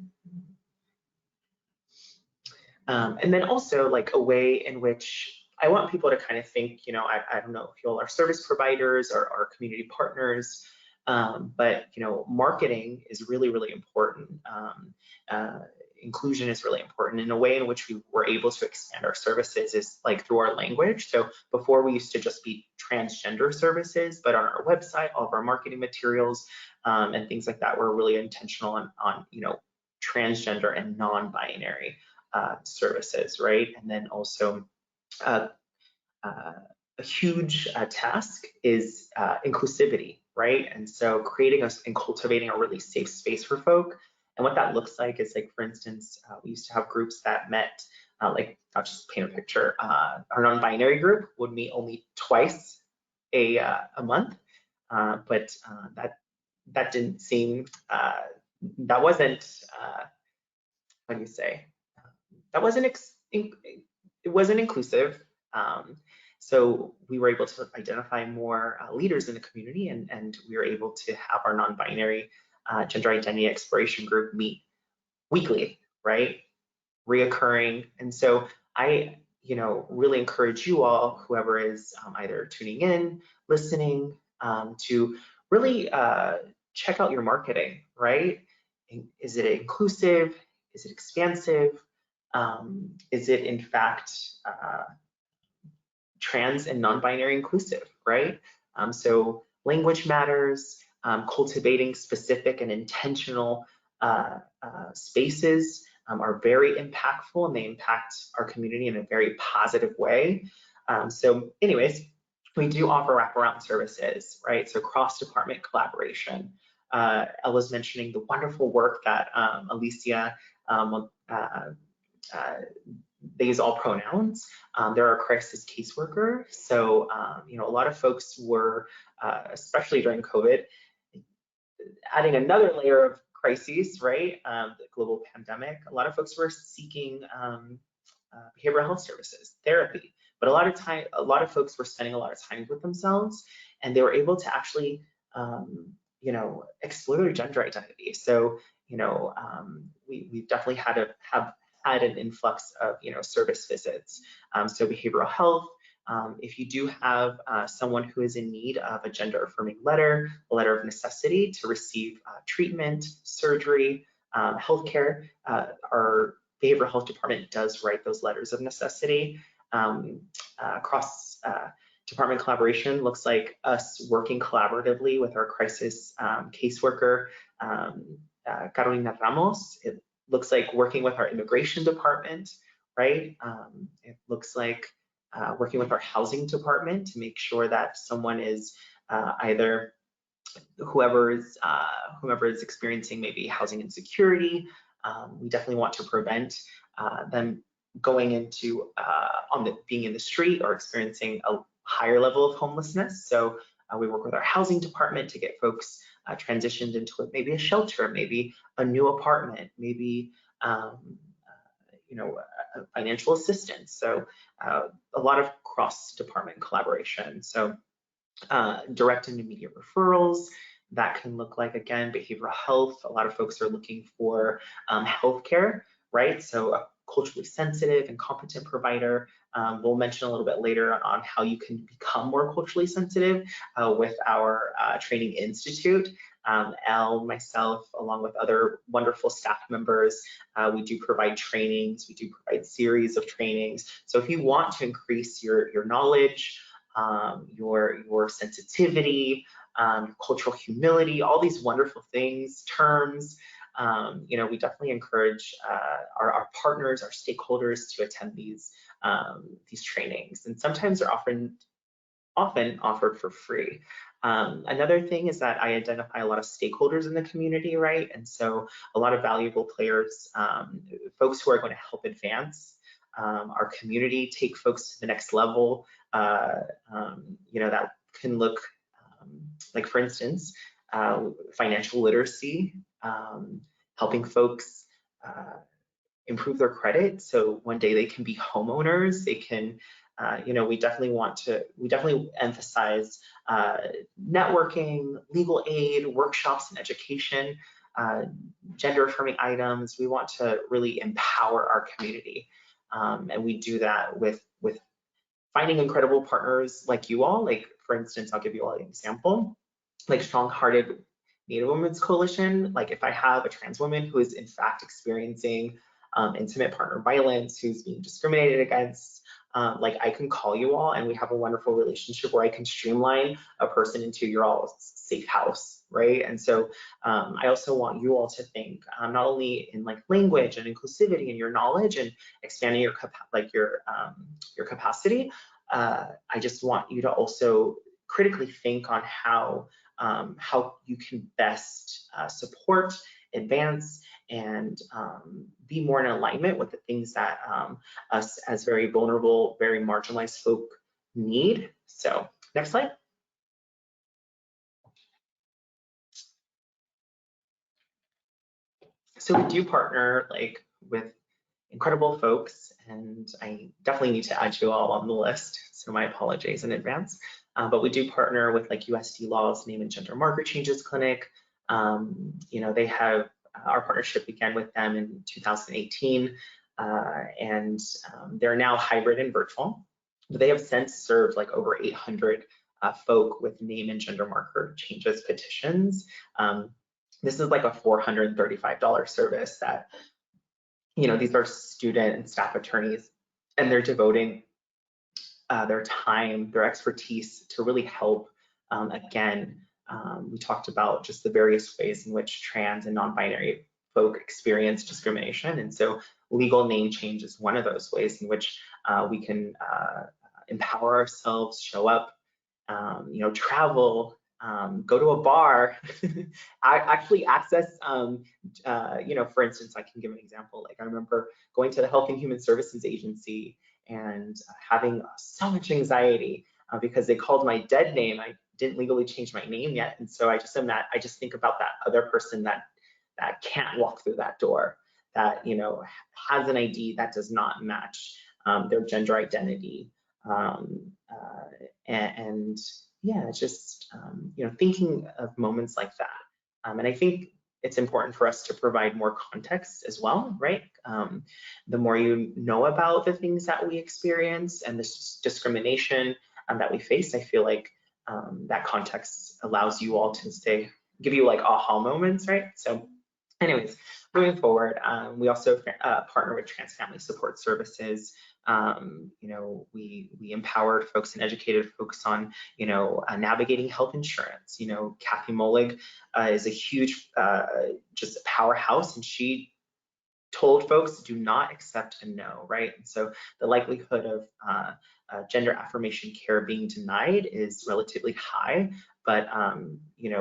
And then also like a way in which I want people to kind of think, I don't know if you all are service providers or are community partners, but marketing is really, really important. Inclusion is really important. And a way in which we were able to expand our services is like through our language. So before we used to just be transgender services, but on our website, all of our marketing materials and things like that were really intentional on transgender and non-binary services, right? And then also a huge task is inclusivity, right? And so creating and cultivating a really safe space for folk. And what that looks like is, like, for instance, we used to have groups that met, like, I'll just paint a picture. Our non-binary group would meet only twice a month, but that didn't seem, that wasn't, how do you say, that wasn't, it wasn't inclusive. So we were able to identify more leaders in the community, and we were able to have our non-binary gender identity exploration group meet weekly, right? Reoccurring. And so I, really encourage you all, whoever is either tuning in, listening, to really check out your marketing, right? Is it inclusive? Is it expansive? Is it in fact trans and non-binary inclusive, right? So language matters, cultivating specific and intentional spaces are very impactful, and they impact our community in a very positive way. So anyways, we do offer wraparound services, right? So cross-department collaboration. Ella's mentioning the wonderful work that Alicia, they use all pronouns. They're a crisis caseworker. So, a lot of folks were, especially during COVID, adding another layer of crises, right? The global pandemic, a lot of folks were seeking behavioral health services, therapy, but a lot of folks were spending a lot of time with themselves, and they were able to actually, explore their gender identity. So, we've definitely had an influx of, service visits. So behavioral health, if you do have someone who is in need of a gender affirming letter, a letter of necessity to receive treatment, surgery, healthcare, our behavioral health department does write those letters of necessity. Cross department collaboration looks like us working collaboratively with our crisis caseworker, Carolina Ramos. It looks like working with our immigration department, right? It looks like working with our housing department to make sure that someone is either whoever is experiencing maybe housing insecurity. We definitely want to prevent them going into being in the street or experiencing a higher level of homelessness. So we work with our housing department to get folks transitioned into maybe a shelter, maybe a new apartment, maybe financial assistance. So a lot of cross-department collaboration. So direct and immediate referrals. That can look like, again, behavioral health. A lot of folks are looking for healthcare, right? So a culturally sensitive and competent provider. We'll mention a little bit later on how you can become more culturally sensitive with our training institute. Elle, myself, along with other wonderful staff members, we do provide trainings. We do provide series of trainings. So if you want to increase your knowledge, your sensitivity, cultural humility, all these wonderful things, terms, we definitely encourage our partners, our stakeholders to attend these trainings, and sometimes they're often offered for free. Another thing is that I identify a lot of stakeholders in the community, right? And so a lot of valuable players, folks who are going to help advance our community, take folks to the next level. That can look like, for instance, financial literacy, helping folks improve their credit so one day they can be homeowners. They can, we definitely emphasize networking, legal aid, workshops and education, gender affirming items. We want to really empower our community. And we do that with finding incredible partners like you all. Like, for instance, I'll give you all an example, like Strong-Hearted Native Women's Coalition. Like, if I have a trans woman who is in fact experiencing intimate partner violence, who's being discriminated against, like, I can call you all and we have a wonderful relationship where I can streamline a person into your all safe house, right? And so I also want you all to think not only in like language and inclusivity and your knowledge and expanding your capacity. I just want you to also critically think on how how you can best support, advance, and be more in alignment with the things that us as very vulnerable, very marginalized folk need. So next slide. So we do partner with incredible folks, and I definitely need to add you all on the list, so my apologies in advance. But we do partner with USD Law's Name and Gender Marker Changes Clinic. They have our partnership began with them in 2018, and they're now hybrid and virtual. But they have since served over 800 folk with name and gender marker changes petitions. This is a $435 service that, these are student and staff attorneys, and they're devoting their time, their expertise to really help. We talked about just the various ways in which trans and non-binary folk experience discrimination. And so legal name change is one of those ways in which we can empower ourselves, show up, travel, go to a bar, actually access, for instance, I can give an example. I remember going to the Health and Human Services Agency and having so much anxiety because they called my dead name. I didn't legally change my name yet. And so I just think about that other person that can't walk through that door, that, has an ID that does not match their gender identity. Yeah, just, thinking of moments like that. And I think it's important for us to provide more context as well, right? The more you know about the things that we experience and this discrimination that we face, I feel like that context allows you all to give you aha moments, right? So anyways, moving forward, we also partner with Trans Family Support Services. We empowered folks and educated folks on, navigating health insurance. Kathy Molig is a huge, just a powerhouse, and she told folks do not accept a no, right? And so the likelihood of gender affirmation care being denied is relatively high, but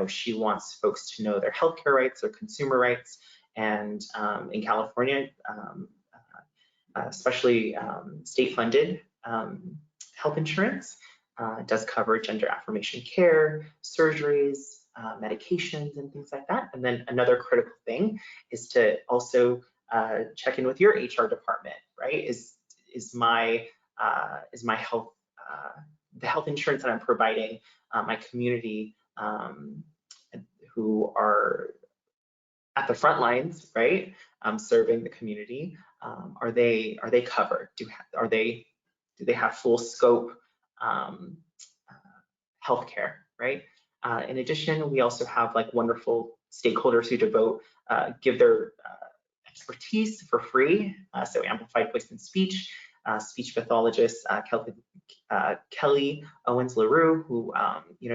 she wants folks to know their healthcare rights, their consumer rights, and in California, especially state-funded health insurance does cover gender affirmation care, surgeries, medications, and things like that. And then another critical thing is to also check in with your HR department, right? Is my health, the health insurance that I'm providing my community who are at the front lines, right? Serving the community, are they covered? Do they have full scope healthcare, right? In addition, we also have wonderful stakeholders who give their expertise for free. So amplified voice and speech pathologist Kelly Owens LaRue, who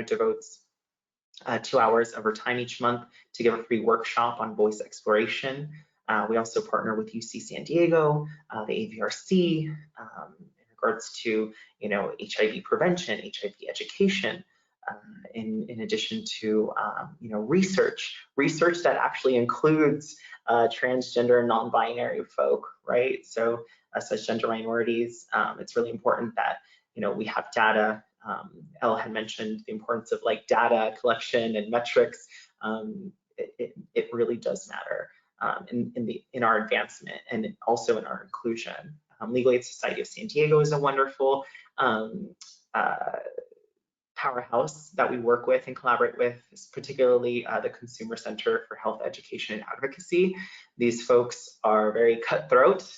devotes 2 hours of her time each month to give a free workshop on voice exploration. We also partner with UC San Diego, the AVRC, in regards to HIV prevention, HIV education, in addition to research that actually includes transgender and non-binary folk, right? So such gender minorities, it's really important that we have data. Elle had mentioned the importance of data collection and metrics. It really does matter in our advancement and also in our inclusion. Legal Aid Society of San Diego is a wonderful powerhouse that we work with and collaborate with, particularly the Consumer Center for Health Education and Advocacy. These folks are very cutthroat.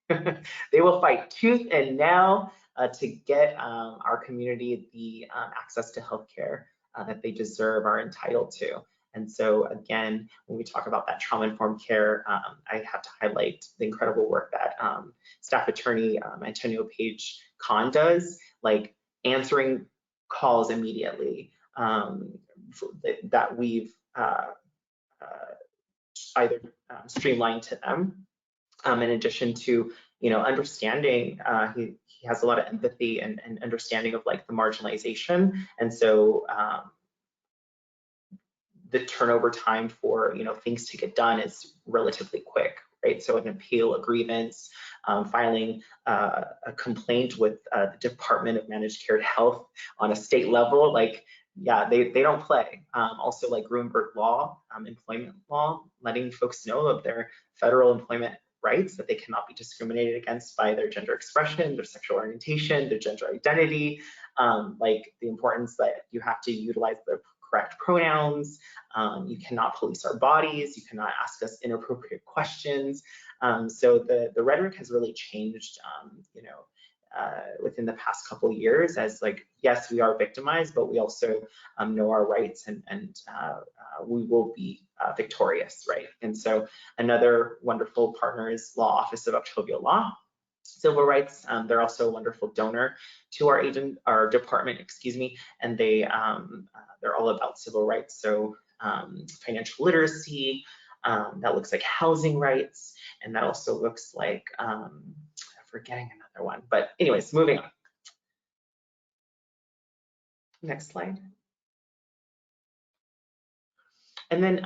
They will fight tooth and nail to get our community the access to healthcare that they deserve, are entitled to. And so again, when we talk about that trauma-informed care, I have to highlight the incredible work that staff attorney Antonio Page Khan does, answering calls immediately that we've either streamlined to them. In addition to understanding, he has a lot of empathy and understanding of the marginalization, and so the turnover time for things to get done is relatively quick, right? So an appeal, a grievance, filing a complaint with the Department of Managed Care Health on a state level, like, yeah, they don't play. Also, like Greenberg law, employment law, letting folks know of their federal employment rights, that they cannot be discriminated against by their gender expression, their sexual orientation, their gender identity, like the importance that you have to utilize the correct pronouns. You cannot police our bodies. You cannot ask us inappropriate questions. So the rhetoric has really changed, within the past couple of years, as like, yes, we are victimized, but we also know our rights, and we will be victorious, right? And so another wonderful partner is Law Office of Octavia Law. Civil rights, they're also a wonderful donor to our department, excuse me, and they're all about civil rights. So financial literacy, that looks like housing rights, and that also looks like, I'm forgetting another one, but anyways, moving on. Next slide. And then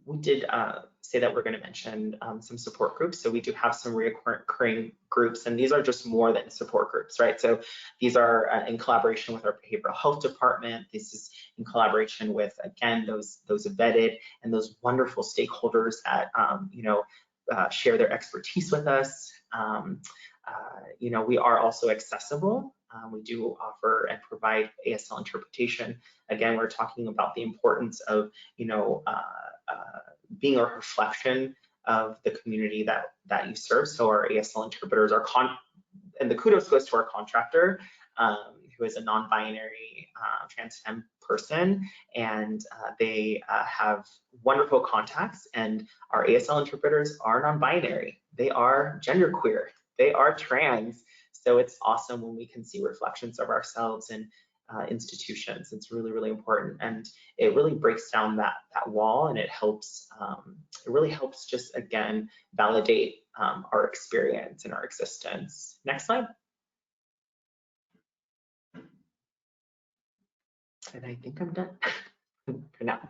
we did say that we're going to mention some support groups. So we do have some recurring groups, and these are just more than support groups, right? So these are in collaboration with our behavioral health department. This is in collaboration with, again, those vetted and those wonderful stakeholders that share their expertise with us. We are also accessible. We do offer and provide Asl Interpretation. Again, we're talking about the importance of, being a reflection of the community that you serve. So our Asl interpreters are and the kudos goes to our contractor, who is a non-binary trans femme person, and they have wonderful contacts. And our Asl interpreters are non-binary. They are genderqueer. They are trans. So it's awesome when we can see reflections of ourselves in institutions. It's really, really important, and it really breaks down that wall, and it helps. It really helps just, again, validate our experience and our existence. Next slide. And I think I'm done for now.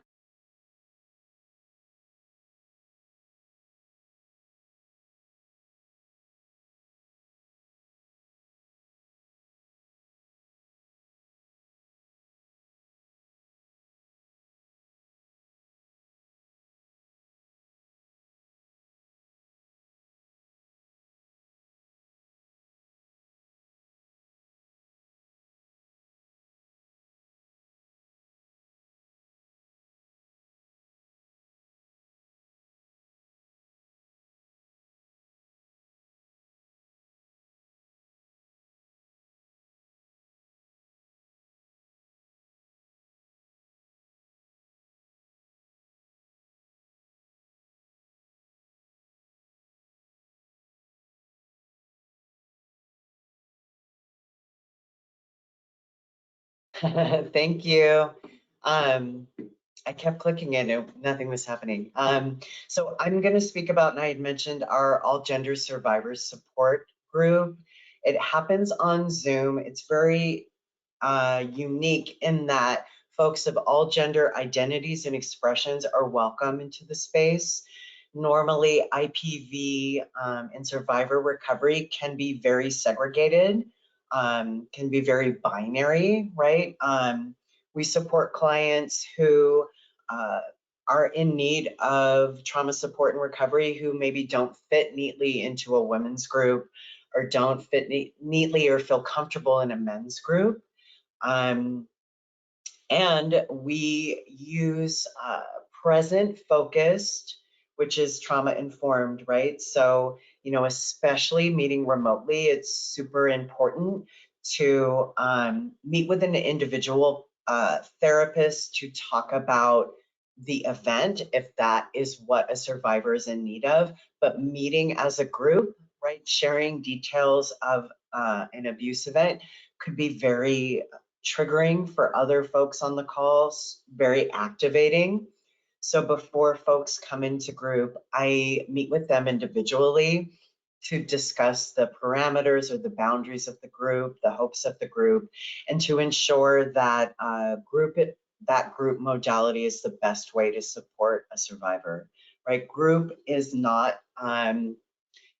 Thank you. I kept clicking in, nothing was happening. So I'm going to speak about, and I had mentioned, our All Gender Survivors Support Group. It happens on Zoom. It's very unique in that folks of all gender identities and expressions are welcome into the space. Normally, IPV and survivor recovery can be very segregated, can be very binary, right? We support clients who are in need of trauma support and recovery, who maybe don't fit neatly into a women's group, or don't fit neatly or feel comfortable in a men's group. And we use present focused, which is trauma informed, right? So, especially meeting remotely, it's super important to meet with an individual therapist to talk about the event, if that is what a survivor is in need of, but meeting as a group, right? Sharing details of an abuse event could be very triggering for other folks on the calls, very activating. So before folks come into group, I meet with them individually to discuss the parameters or the boundaries of the group, the hopes of the group, and to ensure that group that group modality is the best way to support a survivor, right? Group is not,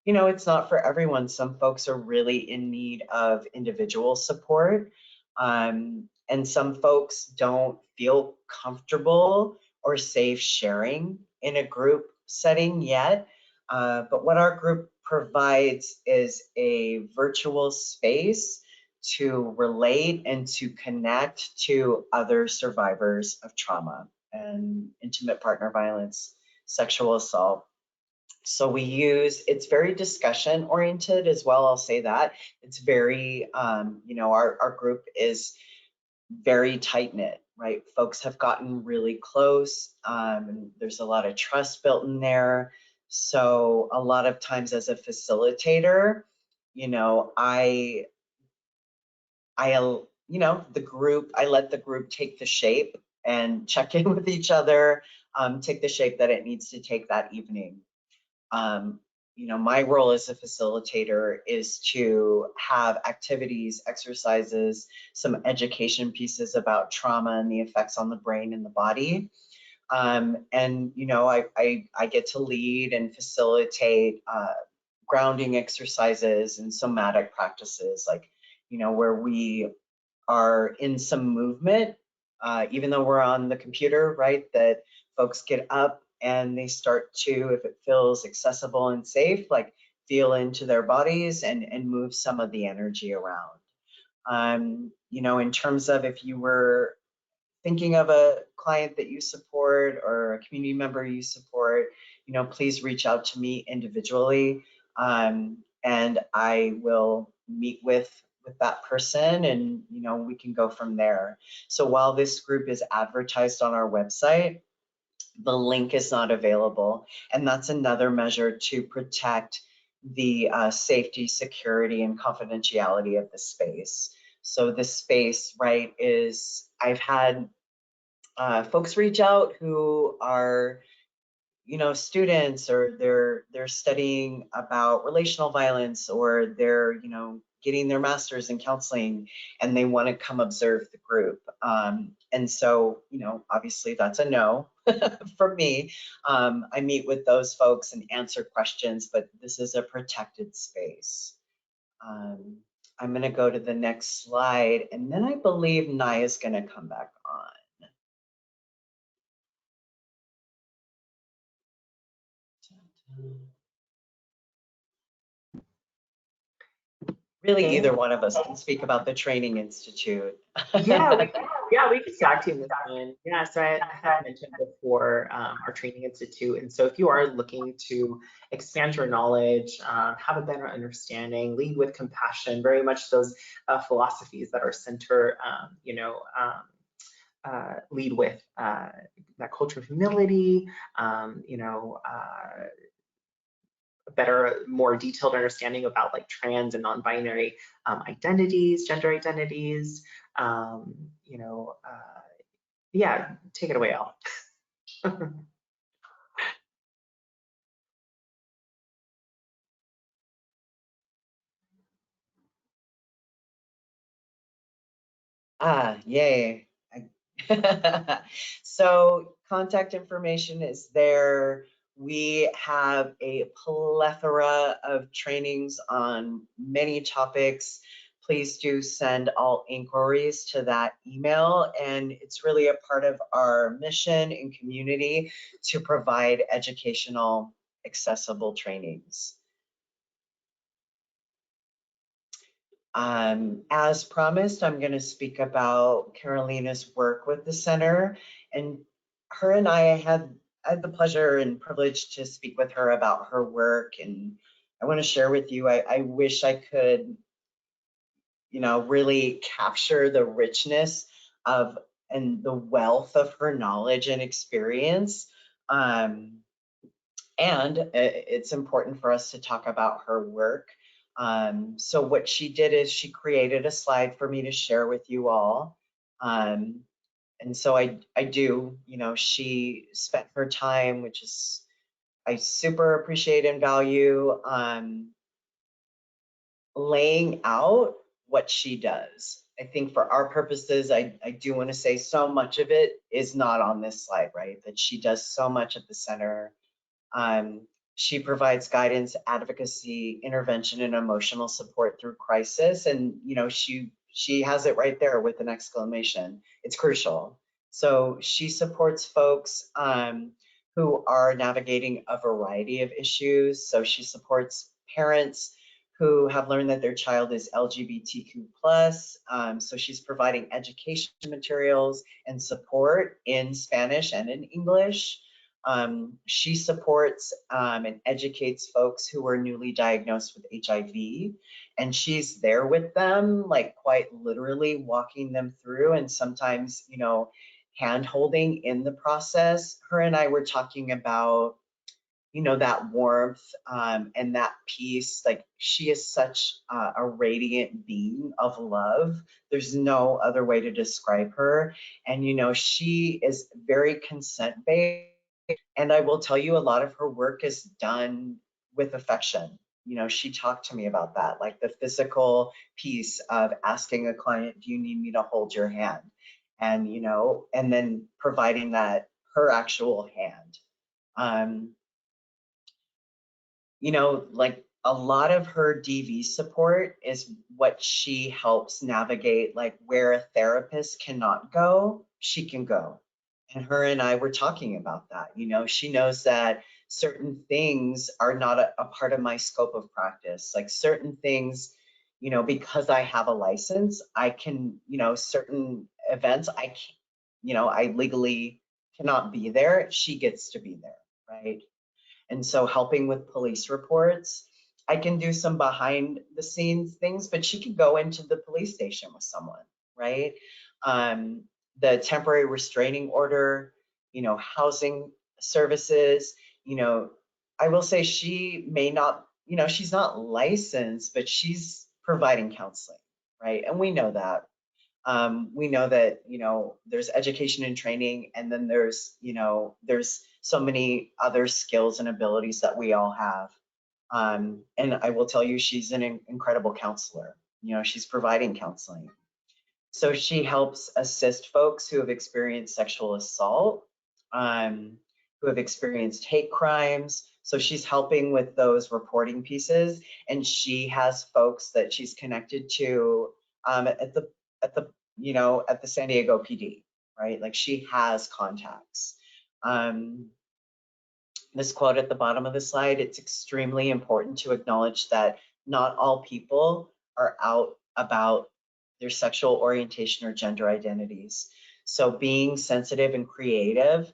you know, it's not for everyone. Some folks are really in need of individual support. And some folks don't feel comfortable or safe sharing in a group setting yet. But what our group provides is a virtual space to relate and to connect to other survivors of trauma and intimate partner violence, sexual assault. So we use, it's very discussion oriented as well, I'll say that. It's very, you know, our group is very tight knit, right? Folks have gotten really close. And there's a lot of trust built in there. So a lot of times as a facilitator, you know, you know, the group, I let the group take the shape and check in with each other, take the shape that it needs to take that evening. You know, my role as a facilitator is to have activities, exercises, some education pieces about trauma and the effects on the brain and the body. And, you know, I get to lead and facilitate grounding exercises and somatic practices, like, you know, where we are in some movement, even though we're on the computer, right? That folks get up and they start to, if it feels accessible and safe, like feel into their bodies and move some of the energy around. You know, in terms of if you were thinking of a client that you support or a community member you support, you know, please reach out to me individually, and I will meet with that person, and you know, we can go from there. So while this group is advertised on our website, the link is not available, and that's another measure to protect the safety, security, and confidentiality of the space. So the space, right, is, I've had folks reach out who are, you know, students, or they're studying about relational violence, or they're, you know, getting their master's in counseling, and they want to come observe the group. And so, you know, obviously that's a no for me. I meet with those folks and answer questions, but this is a protected space. I'm going to go to the next slide, and then I believe Naya's going to come back on. Really, either one of us can speak about the Training Institute. Yeah, we can tag team this one. Yeah, so I have mentioned before our Training Institute, and so if you are looking to expand your knowledge, have a better understanding, lead with compassion, very much those philosophies that are center, you know, lead with that culture of humility, you know, a better, more detailed understanding about like trans and non-binary identities, gender identities, you know, yeah, take it away, Al. Yay. So contact information is there. We have a plethora of trainings on many topics. Please do send all inquiries to that email, and it's really a part of our mission and community to provide educational, accessible trainings. As promised, I'm going to speak about Carolina's work with the center, and her and I had the pleasure and privilege to speak with her about her work, and I want to share with you, I wish I could, you know, really capture the richness of and the wealth of her knowledge and experience. And it's important for us to talk about her work. So what she did is she created a slide for me to share with you all. And so I do, you know, she spent her time, which is, I super appreciate and value, laying out what she does. I think for our purposes, I do want to say so much of it is not on this slide, right? That she does so much at the center. She provides guidance, advocacy, intervention, and emotional support through crisis. And, you know, she has it right there with an exclamation. It's crucial. So she supports folks who are navigating a variety of issues. So she supports parents who have learned that their child is LGBTQ+. So she's providing education materials and support in Spanish and in English. She supports and educates folks who are newly diagnosed with HIV, and she's there with them, like quite literally walking them through, and sometimes, you know, hand holding in the process. Her and I were talking about, you know, that warmth and that peace. Like, she is such a radiant being of love. There's no other way to describe her. And, you know, she is very consent based. And I will tell you, a lot of her work is done with affection. You know, she talked to me about that, like the physical piece of asking a client, do you need me to hold your hand? And, you know, and then providing that, her actual hand. You know, like a lot of her DV support is what she helps navigate, like where a therapist cannot go, she can go. And her and I were talking about that. You know, she knows that certain things are not a part of my scope of practice. Like certain things, you know, because I have a license, I can, you know, certain events I can't, you know, I legally cannot be there. She gets to be there, right? And so helping with police reports, I can do some behind the scenes things, but she could go into the police station with someone, right? The temporary restraining order, you know, housing services, you know, I will say she may not, you know, she's not licensed, but she's providing counseling, right? And we know that. We know that, you know, there's education and training, and then there's, you know, there's so many other skills and abilities that we all have. And I will tell you, she's an incredible counselor. You know, she's providing counseling. So she helps assist folks who have experienced sexual assault, who have experienced hate crimes. So she's helping with those reporting pieces, and she has folks that she's connected to at the you know, at the San Diego PD, right? Like she has contacts. This quote at the bottom of the slide, it's extremely important to acknowledge that not all people are out about their sexual orientation or gender identities. So being sensitive and creative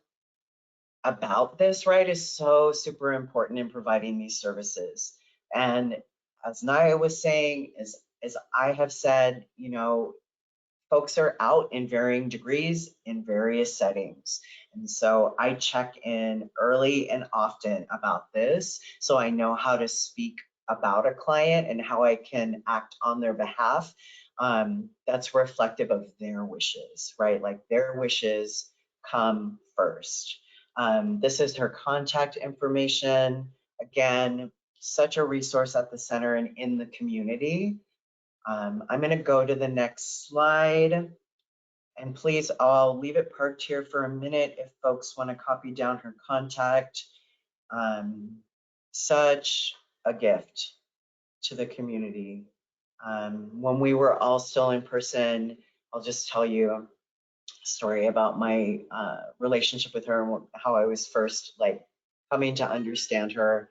about this, right, is so super important in providing these services. And as Naya was saying, as I have said, you know, folks are out in varying degrees in various settings. And so I check in early and often about this, so I know how to speak about a client and how I can act on their behalf. That's reflective of their wishes, right? Like their wishes come first. This is her contact information. Again, such a resource at the center and in the community. I'm going to go to the next slide. And please, I'll leave it parked here for a minute if folks want to copy down her contact. Such a gift to the community. When we were all still in person, I'll just tell you a story about my relationship with her and how I was first like coming to understand her.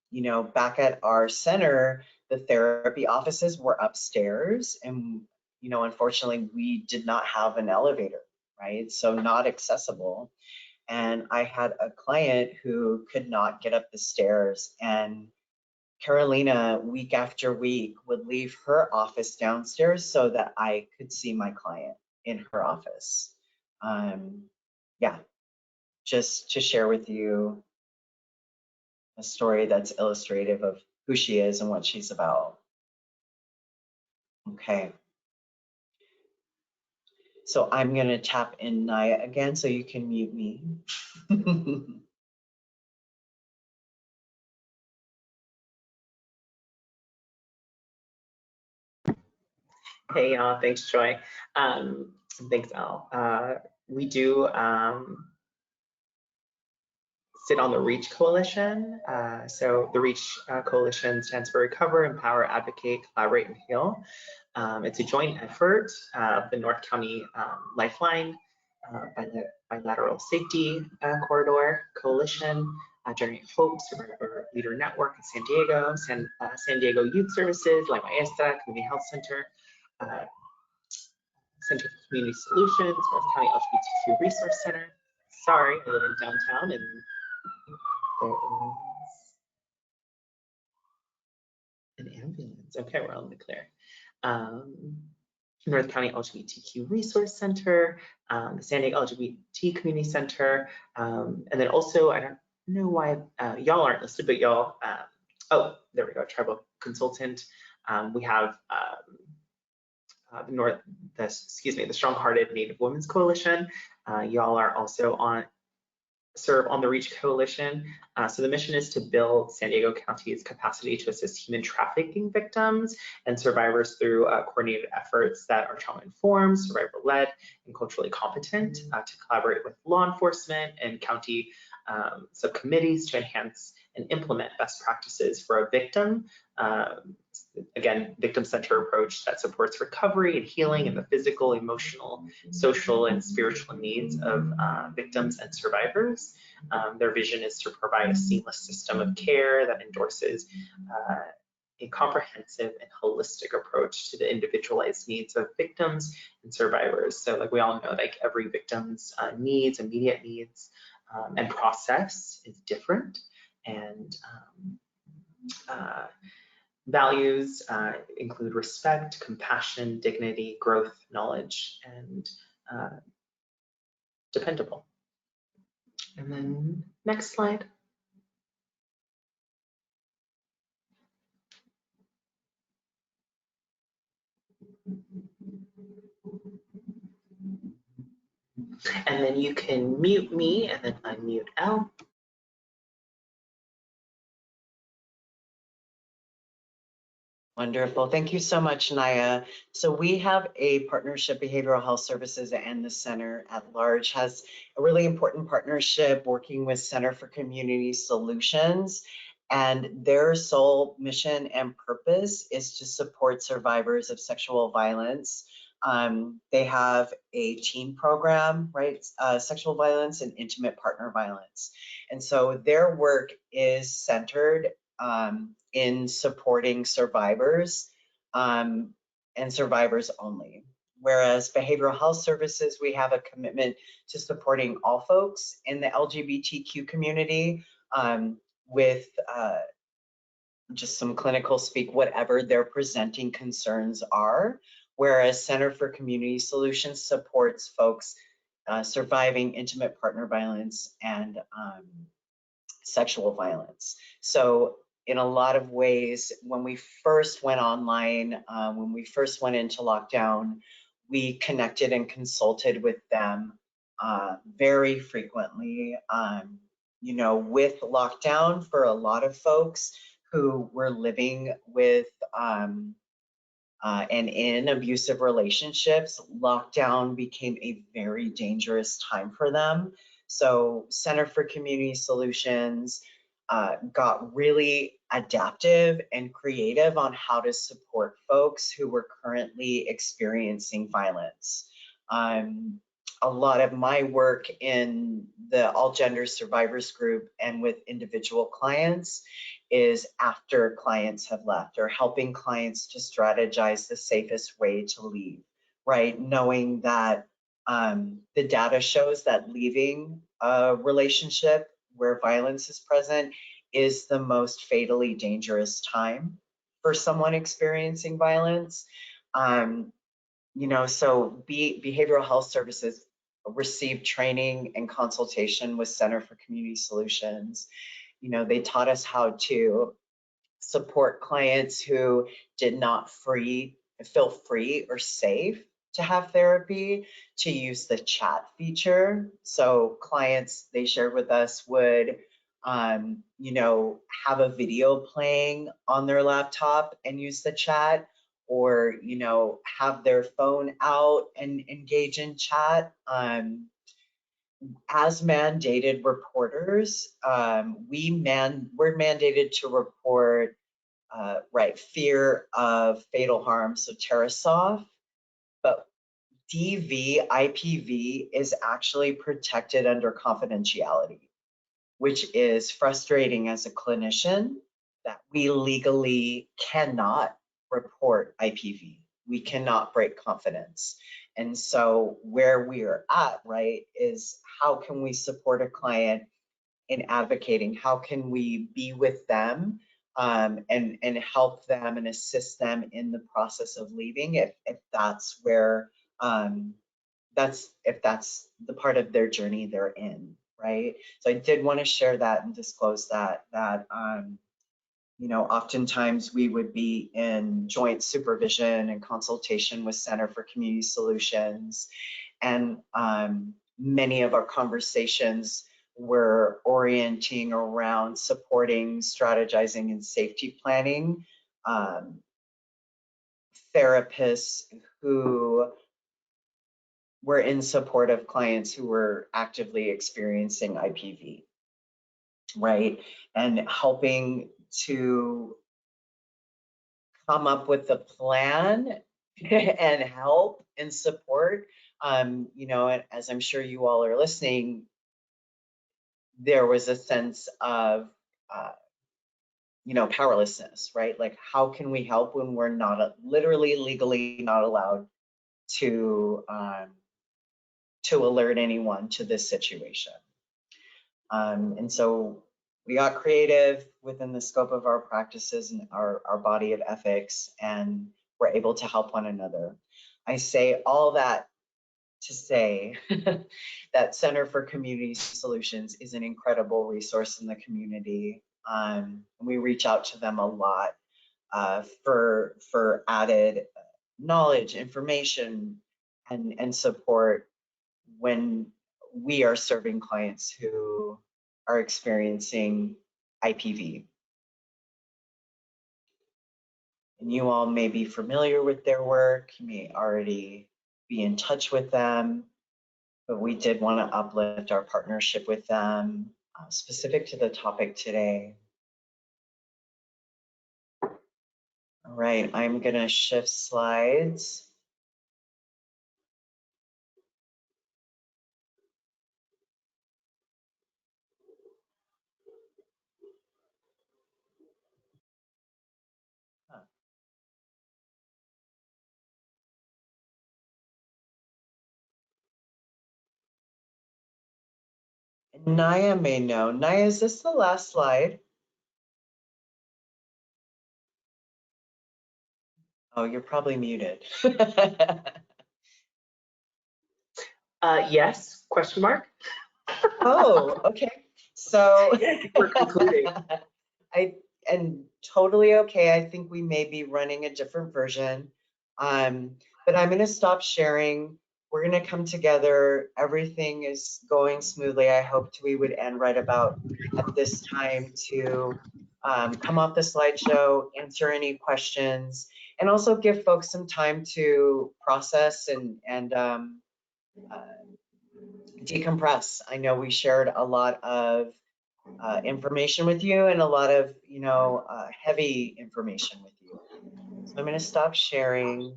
You know, back at our center, the therapy offices were upstairs, and you know, unfortunately, we did not have an elevator, right? So not accessible. And I had a client who could not get up the stairs, and Carolina, week after week, would leave her office downstairs so that I could see my client in her office. Yeah, just to share with you a story that's illustrative of who she is and what she's about. Okay. So I'm going to tap in Naya again so you can mute me. Hey, y'all. Thanks, Joy. Thanks, Al. We do sit on the REACH Coalition. So the REACH Coalition stands for Recover, Empower, Advocate, Collaborate, and Heal. It's a joint effort of the North County Lifeline, Bilateral Safety Corridor Coalition, Generate Hope, Survivor Leader Network in San Diego, San Diego Youth Services, La Maestra, Community Health Center, Center for Community Solutions, North County LGBTQ Resource Center. Sorry, I live in downtown and there is an ambulance. Okay, we're all in the clear. North County LGBTQ Resource Center, the San Diego LGBT Community Center, and then also, I don't know why y'all aren't listed, but y'all, oh, there we go, Tribal Consultant. We have the Strong-Hearted Native Women's Coalition. Y'all are also serve on the REACH Coalition. So the mission is to build San Diego County's capacity to assist human trafficking victims and survivors through coordinated efforts that are trauma-informed, survivor-led, and culturally competent, to collaborate with law enforcement and county subcommittees to enhance and implement best practices for a victim. Again, victim-centered approach that supports recovery and healing in the physical, emotional, social, and spiritual needs of victims and survivors. Their vision is to provide a seamless system of care that endorses a comprehensive and holistic approach to the individualized needs of victims and survivors. So like we all know, like every victim's needs, immediate needs, and process is different. And values include respect, compassion, dignity, growth, knowledge, and dependable. And then next slide. And then you can mute me and then unmute Al. Wonderful. Thank you so much, Naya. So we have a partnership, Behavioral Health Services and the Center at Large has a really important partnership working with Center for Community Solutions. And their sole mission and purpose is to support survivors of sexual violence. They have a teen program, right? Sexual violence and intimate partner violence. And so their work is centered in supporting survivors and survivors only. Whereas Behavioral Health Services, we have a commitment to supporting all folks in the LGBTQ community with just some clinical speak, whatever their presenting concerns are. Whereas Center for Community Solutions supports folks surviving intimate partner violence and sexual violence. So in a lot of ways, when we first went online, when we first went into lockdown, we connected and consulted with them very frequently. You know, with lockdown, for a lot of folks who were living with and in abusive relationships, lockdown became a very dangerous time for them. So Center for Community Solutions got really adaptive and creative on how to support folks who were currently experiencing violence. A lot of my work in the all gender survivors group and with individual clients is after clients have left, or helping clients to strategize the safest way to leave, right? Knowing that the data shows that leaving a relationship where violence is present is the most fatally dangerous time for someone experiencing violence. You know, so Behavioral Health Services received training and consultation with Center for Community Solutions. You know, they taught us how to support clients who did not feel free or safe to have therapy, to use the chat feature. So clients, they shared with us, would you know, have a video playing on their laptop and use the chat, or, you know, have their phone out and engage in chat. As mandated reporters, we're mandated to report, fear of fatal harm, so TerraSoft, but DV, IPV is actually protected under confidentiality, which is frustrating as a clinician that we legally cannot report IPV. We cannot break confidence. And so where we are at, right, is how can we support a client in advocating? How can we be with them and help them and assist them in the process of leaving if that's where, if that's the part of their journey they're in, right? So I did want to share that and disclose that, you know, oftentimes we would be in joint supervision and consultation with Center for Community Solutions. And many of our conversations were orienting around supporting, strategizing, and safety planning therapists who were in support of clients who were actively experiencing IPV, right? And helping to come up with a plan and help and support. You know, as I'm sure you all are listening, there was a sense of, you know, powerlessness, right? Like, how can we help when we're not literally legally not allowed to alert anyone to this situation? And so we got creative within the scope of our practices and our body of ethics, and we're able to help one another. I say all that to say that Center for Community Solutions is an incredible resource in the community. We reach out to them a lot for added knowledge, information, and support when we are serving clients who are experiencing IPV. And you all may be familiar with their work, you may already be in touch with them, but we did want to uplift our partnership with them specific to the topic today. All right, I'm going to shift slides. Naya may know. Naya, is this the last slide? Oh, you're probably muted. Yes, question mark? Oh, okay. So We're concluding. and totally okay. I think we may be running a different version. But I'm going to stop sharing. We're going to come together. Everything is going smoothly. I hoped we would end right about at this time to come off the slideshow, answer any questions, and also give folks some time to process and decompress. I know we shared a lot of information with you and a lot of, you know, heavy information with you. So I'm going to stop sharing.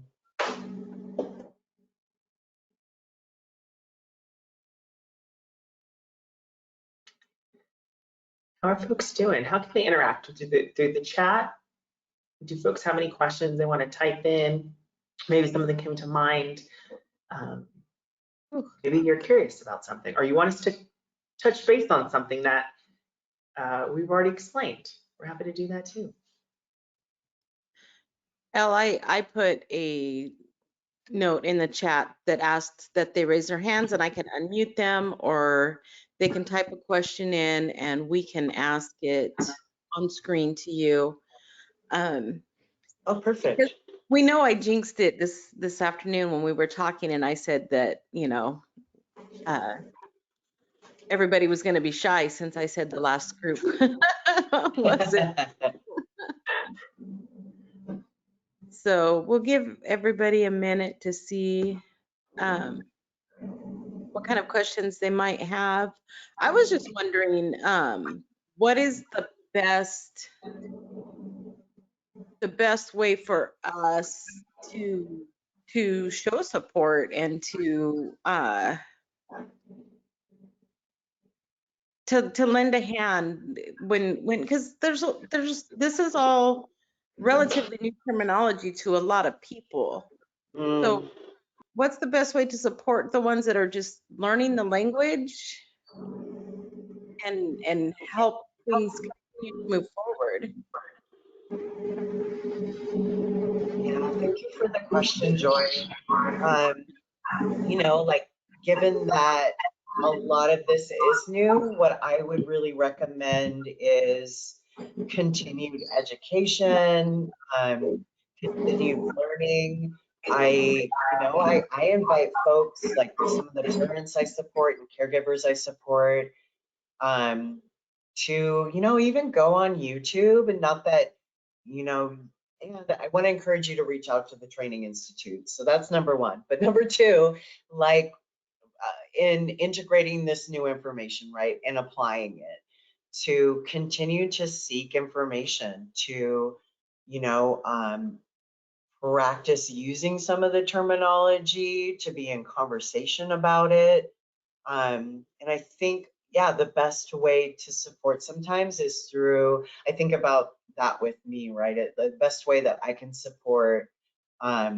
How are folks doing? How can they interact through the chat? Do folks have any questions they want to type in? Maybe something came to mind. Maybe you're curious about something, or you want us to touch base on something that we've already explained. We're happy to do that too. Elle, I put a note in the chat that asked that they raise their hands and I can unmute them, or they can type a question in and we can ask it on screen to you. Oh, perfect. We know I jinxed it this afternoon when we were talking, and I said that, you know, everybody was going to be shy since I said the last group wasn't. So we'll give everybody a minute to see what kind of questions they might have. I was just wondering, what is the best way for us to show support and to lend a hand when because there's this is all relatively new terminology to a lot of people. So what's the best way to support the ones that are just learning the language and help things continue to move forward? Yeah, thank you for the question, Joy. You know, like, given that a lot of this is new, what I would really recommend is continued education, continued learning. I invite folks, like some of the parents I support and caregivers I support, to, even go on YouTube. And not that, and I want to encourage you to reach out to the training institute. So that's number one. But number two, like, in integrating this new information, right, and applying it, to continue to seek information, to, practice using some of the terminology, to be in conversation about it. And I think, yeah, the best way to support sometimes is through, I think about that with me, right? The best way that I can support a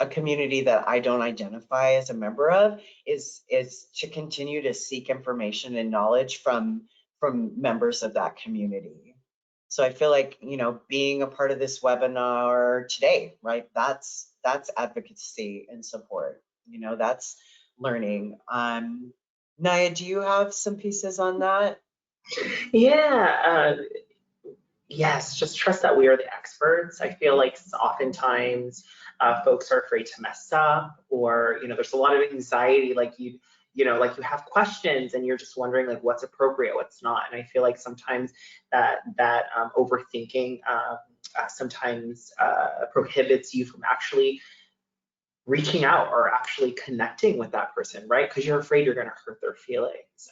community that I don't identify as a member of is to continue to seek information and knowledge from members of that community. So I feel like, being a part of this webinar today, right? That's advocacy and support. That's learning. Naya, do you have some pieces on that? Yeah. Yes, just trust that we are the experts. I feel like oftentimes folks are afraid to mess up, or there's a lot of anxiety, like you have questions and you're just wondering like what's appropriate, what's not. And I feel like sometimes that overthinking sometimes prohibits you from actually reaching out or actually connecting with that person, right? Because you're afraid you're going to hurt their feelings.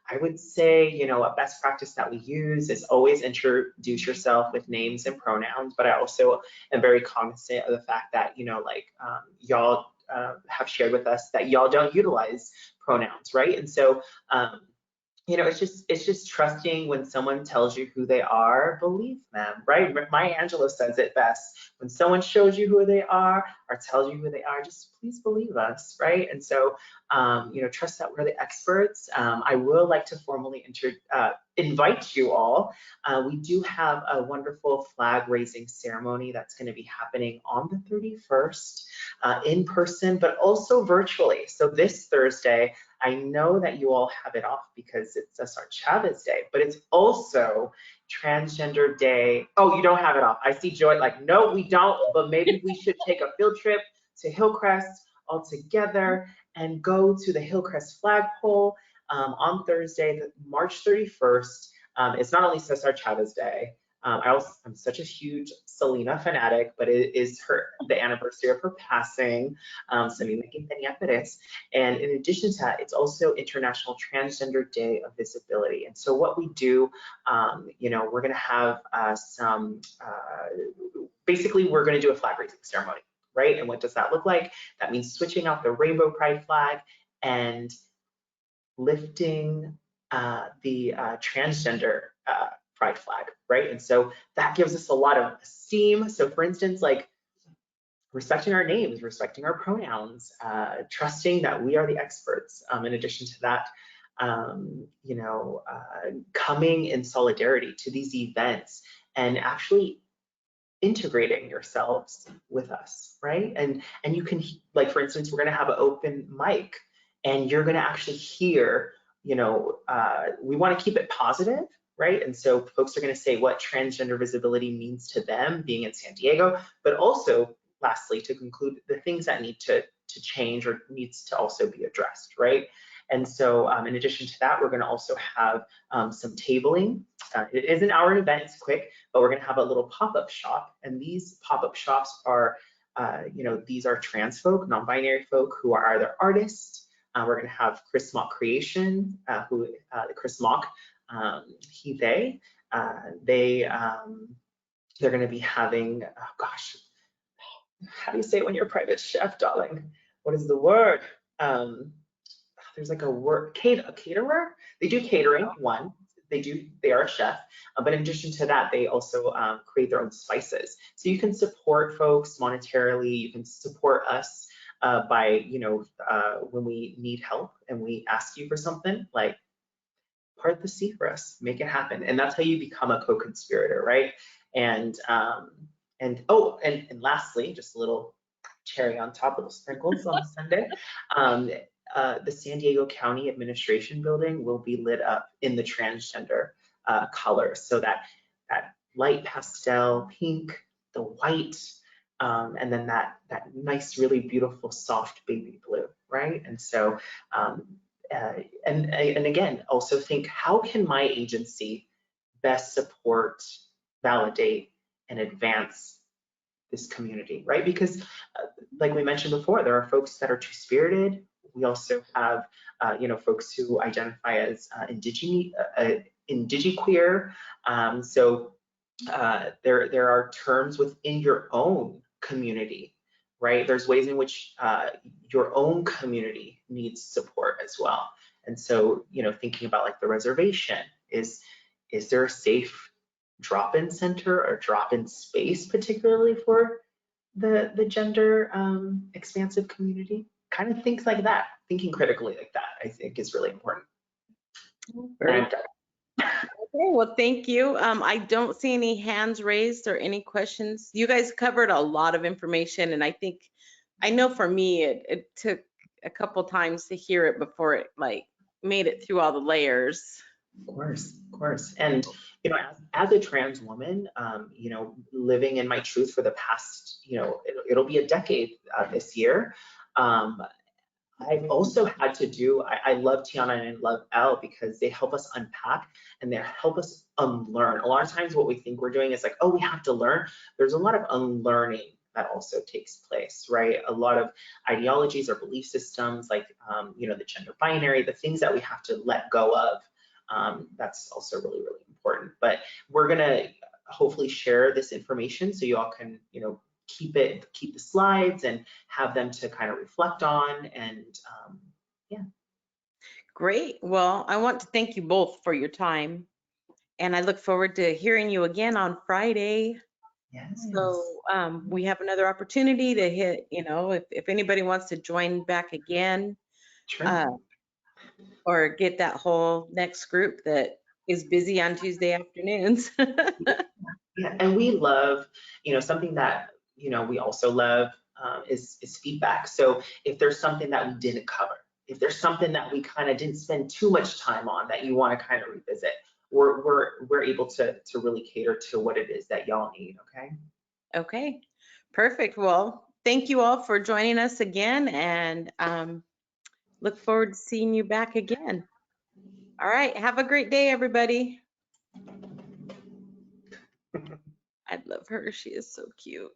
I would say, a best practice that we use is always introduce yourself with names and pronouns. But I also am very cognizant of the fact that, y'all have shared with us that y'all don't utilize pronouns, right? And so, it's just trusting when someone tells you who they are, believe them, right? Maya Angelou says it best. When someone shows you who they are or tells you who they are, just please believe us, right? And so, trust that we're the experts. I will like to formally invite you all. We do have a wonderful flag raising ceremony that's going to be happening on the 31st in person, but also virtually. So this Thursday, I know that you all have it off because it's Cesar Chavez Day, but it's also Transgender Day. Oh, you don't have it off. I see Joy like, no, we don't, but maybe we should take a field trip to Hillcrest all together and go to the Hillcrest flagpole on Thursday, March 31st. It's not only Cesar Chavez Day. I'm such a huge Selena fanatic, but it is the anniversary of her passing. So me me quinceañera Perez. And in addition to that, it's also International Transgender Day of Visibility. And so what we do, we're going to have basically we're going to do a flag raising ceremony, right? And what does that look like? That means switching out the rainbow pride flag and lifting the transgender pride flag, right? And so that gives us a lot of esteem. So for instance, like respecting our names, respecting our pronouns, trusting that we are the experts. In addition to that, coming in solidarity to these events and actually integrating yourselves with us, right? And you can, like, for instance, we're going to have an open mic and you're going to actually hear, we want to keep it positive, right? And so folks are going to say what transgender visibility means to them being in San Diego, but also lastly, to conclude the things that need to change or needs to also be addressed, right? And so in addition to that, we're going to also have some tabling. It is an hour event, it's quick, but we're going to have a little pop-up shop. And these pop-up shops are, these are trans folk, non-binary folk who are either artists. We're going to have Chris Mock Creation, Chris Mock, he, they. They're going to be having, oh gosh, how do you say it when you're a private chef, darling? What is the word? There's like a word, a caterer. They do catering, one. They are a chef, but in addition to that, they also create their own spices. So you can support folks monetarily, you can support us by, when we need help and we ask you for something, like part the sea for us, make it happen. And that's how you become a co-conspirator, right? And lastly, just a little cherry on top of the sprinkles on Sunday. The San Diego County Administration building will be lit up in the transgender colors. So that light pastel pink, the white, and then that nice, really beautiful, soft baby blue, right? And so, and again, also think, how can my agency best support, validate, and advance this community, right? Because like we mentioned before, there are folks that are two-spirited. We also have, folks who identify as indigiqueer. So there are terms within your own community, right? There's ways in which your own community needs support as well. And so, thinking about like the reservation, is there a safe drop-in center or drop-in space, particularly for the gender expansive community? Kind of things like that, thinking critically like that, I think is really important. Very good. Okay, well, thank you. I don't see any hands raised or any questions. You guys covered a lot of information, and I know for me, it took a couple times to hear it before it like made it through all the layers. Of course. And, as a trans woman, living in my truth for the past, it'll be a decade this year. I've also had to do, I love Tiana and I love Elle because they help us unpack and they help us unlearn. A lot of times what we think we're doing is like, oh, we have to learn. There's a lot of unlearning that also takes place, right? A lot of ideologies or belief systems like, the gender binary, the things that we have to let go of. That's also really, really important. But we're gonna hopefully share this information so you all can, keep the slides and have them to kind of reflect on, and yeah. Great. Well, I want to thank you both for your time, and I look forward to hearing you again on Friday. Yes. So we have another opportunity to hit, if anybody wants to join back again, Sure. or get that whole next group that is busy on Tuesday afternoons. Yeah, and we love, something that, we also love is feedback. So if there's something that we didn't cover, if there's something that we kind of didn't spend too much time on that you want to kind of revisit, we're able to really cater to what it is that y'all need, okay? Okay, perfect. Well, thank you all for joining us again, and look forward to seeing you back again. All right, have a great day, everybody. I love her. She is so cute.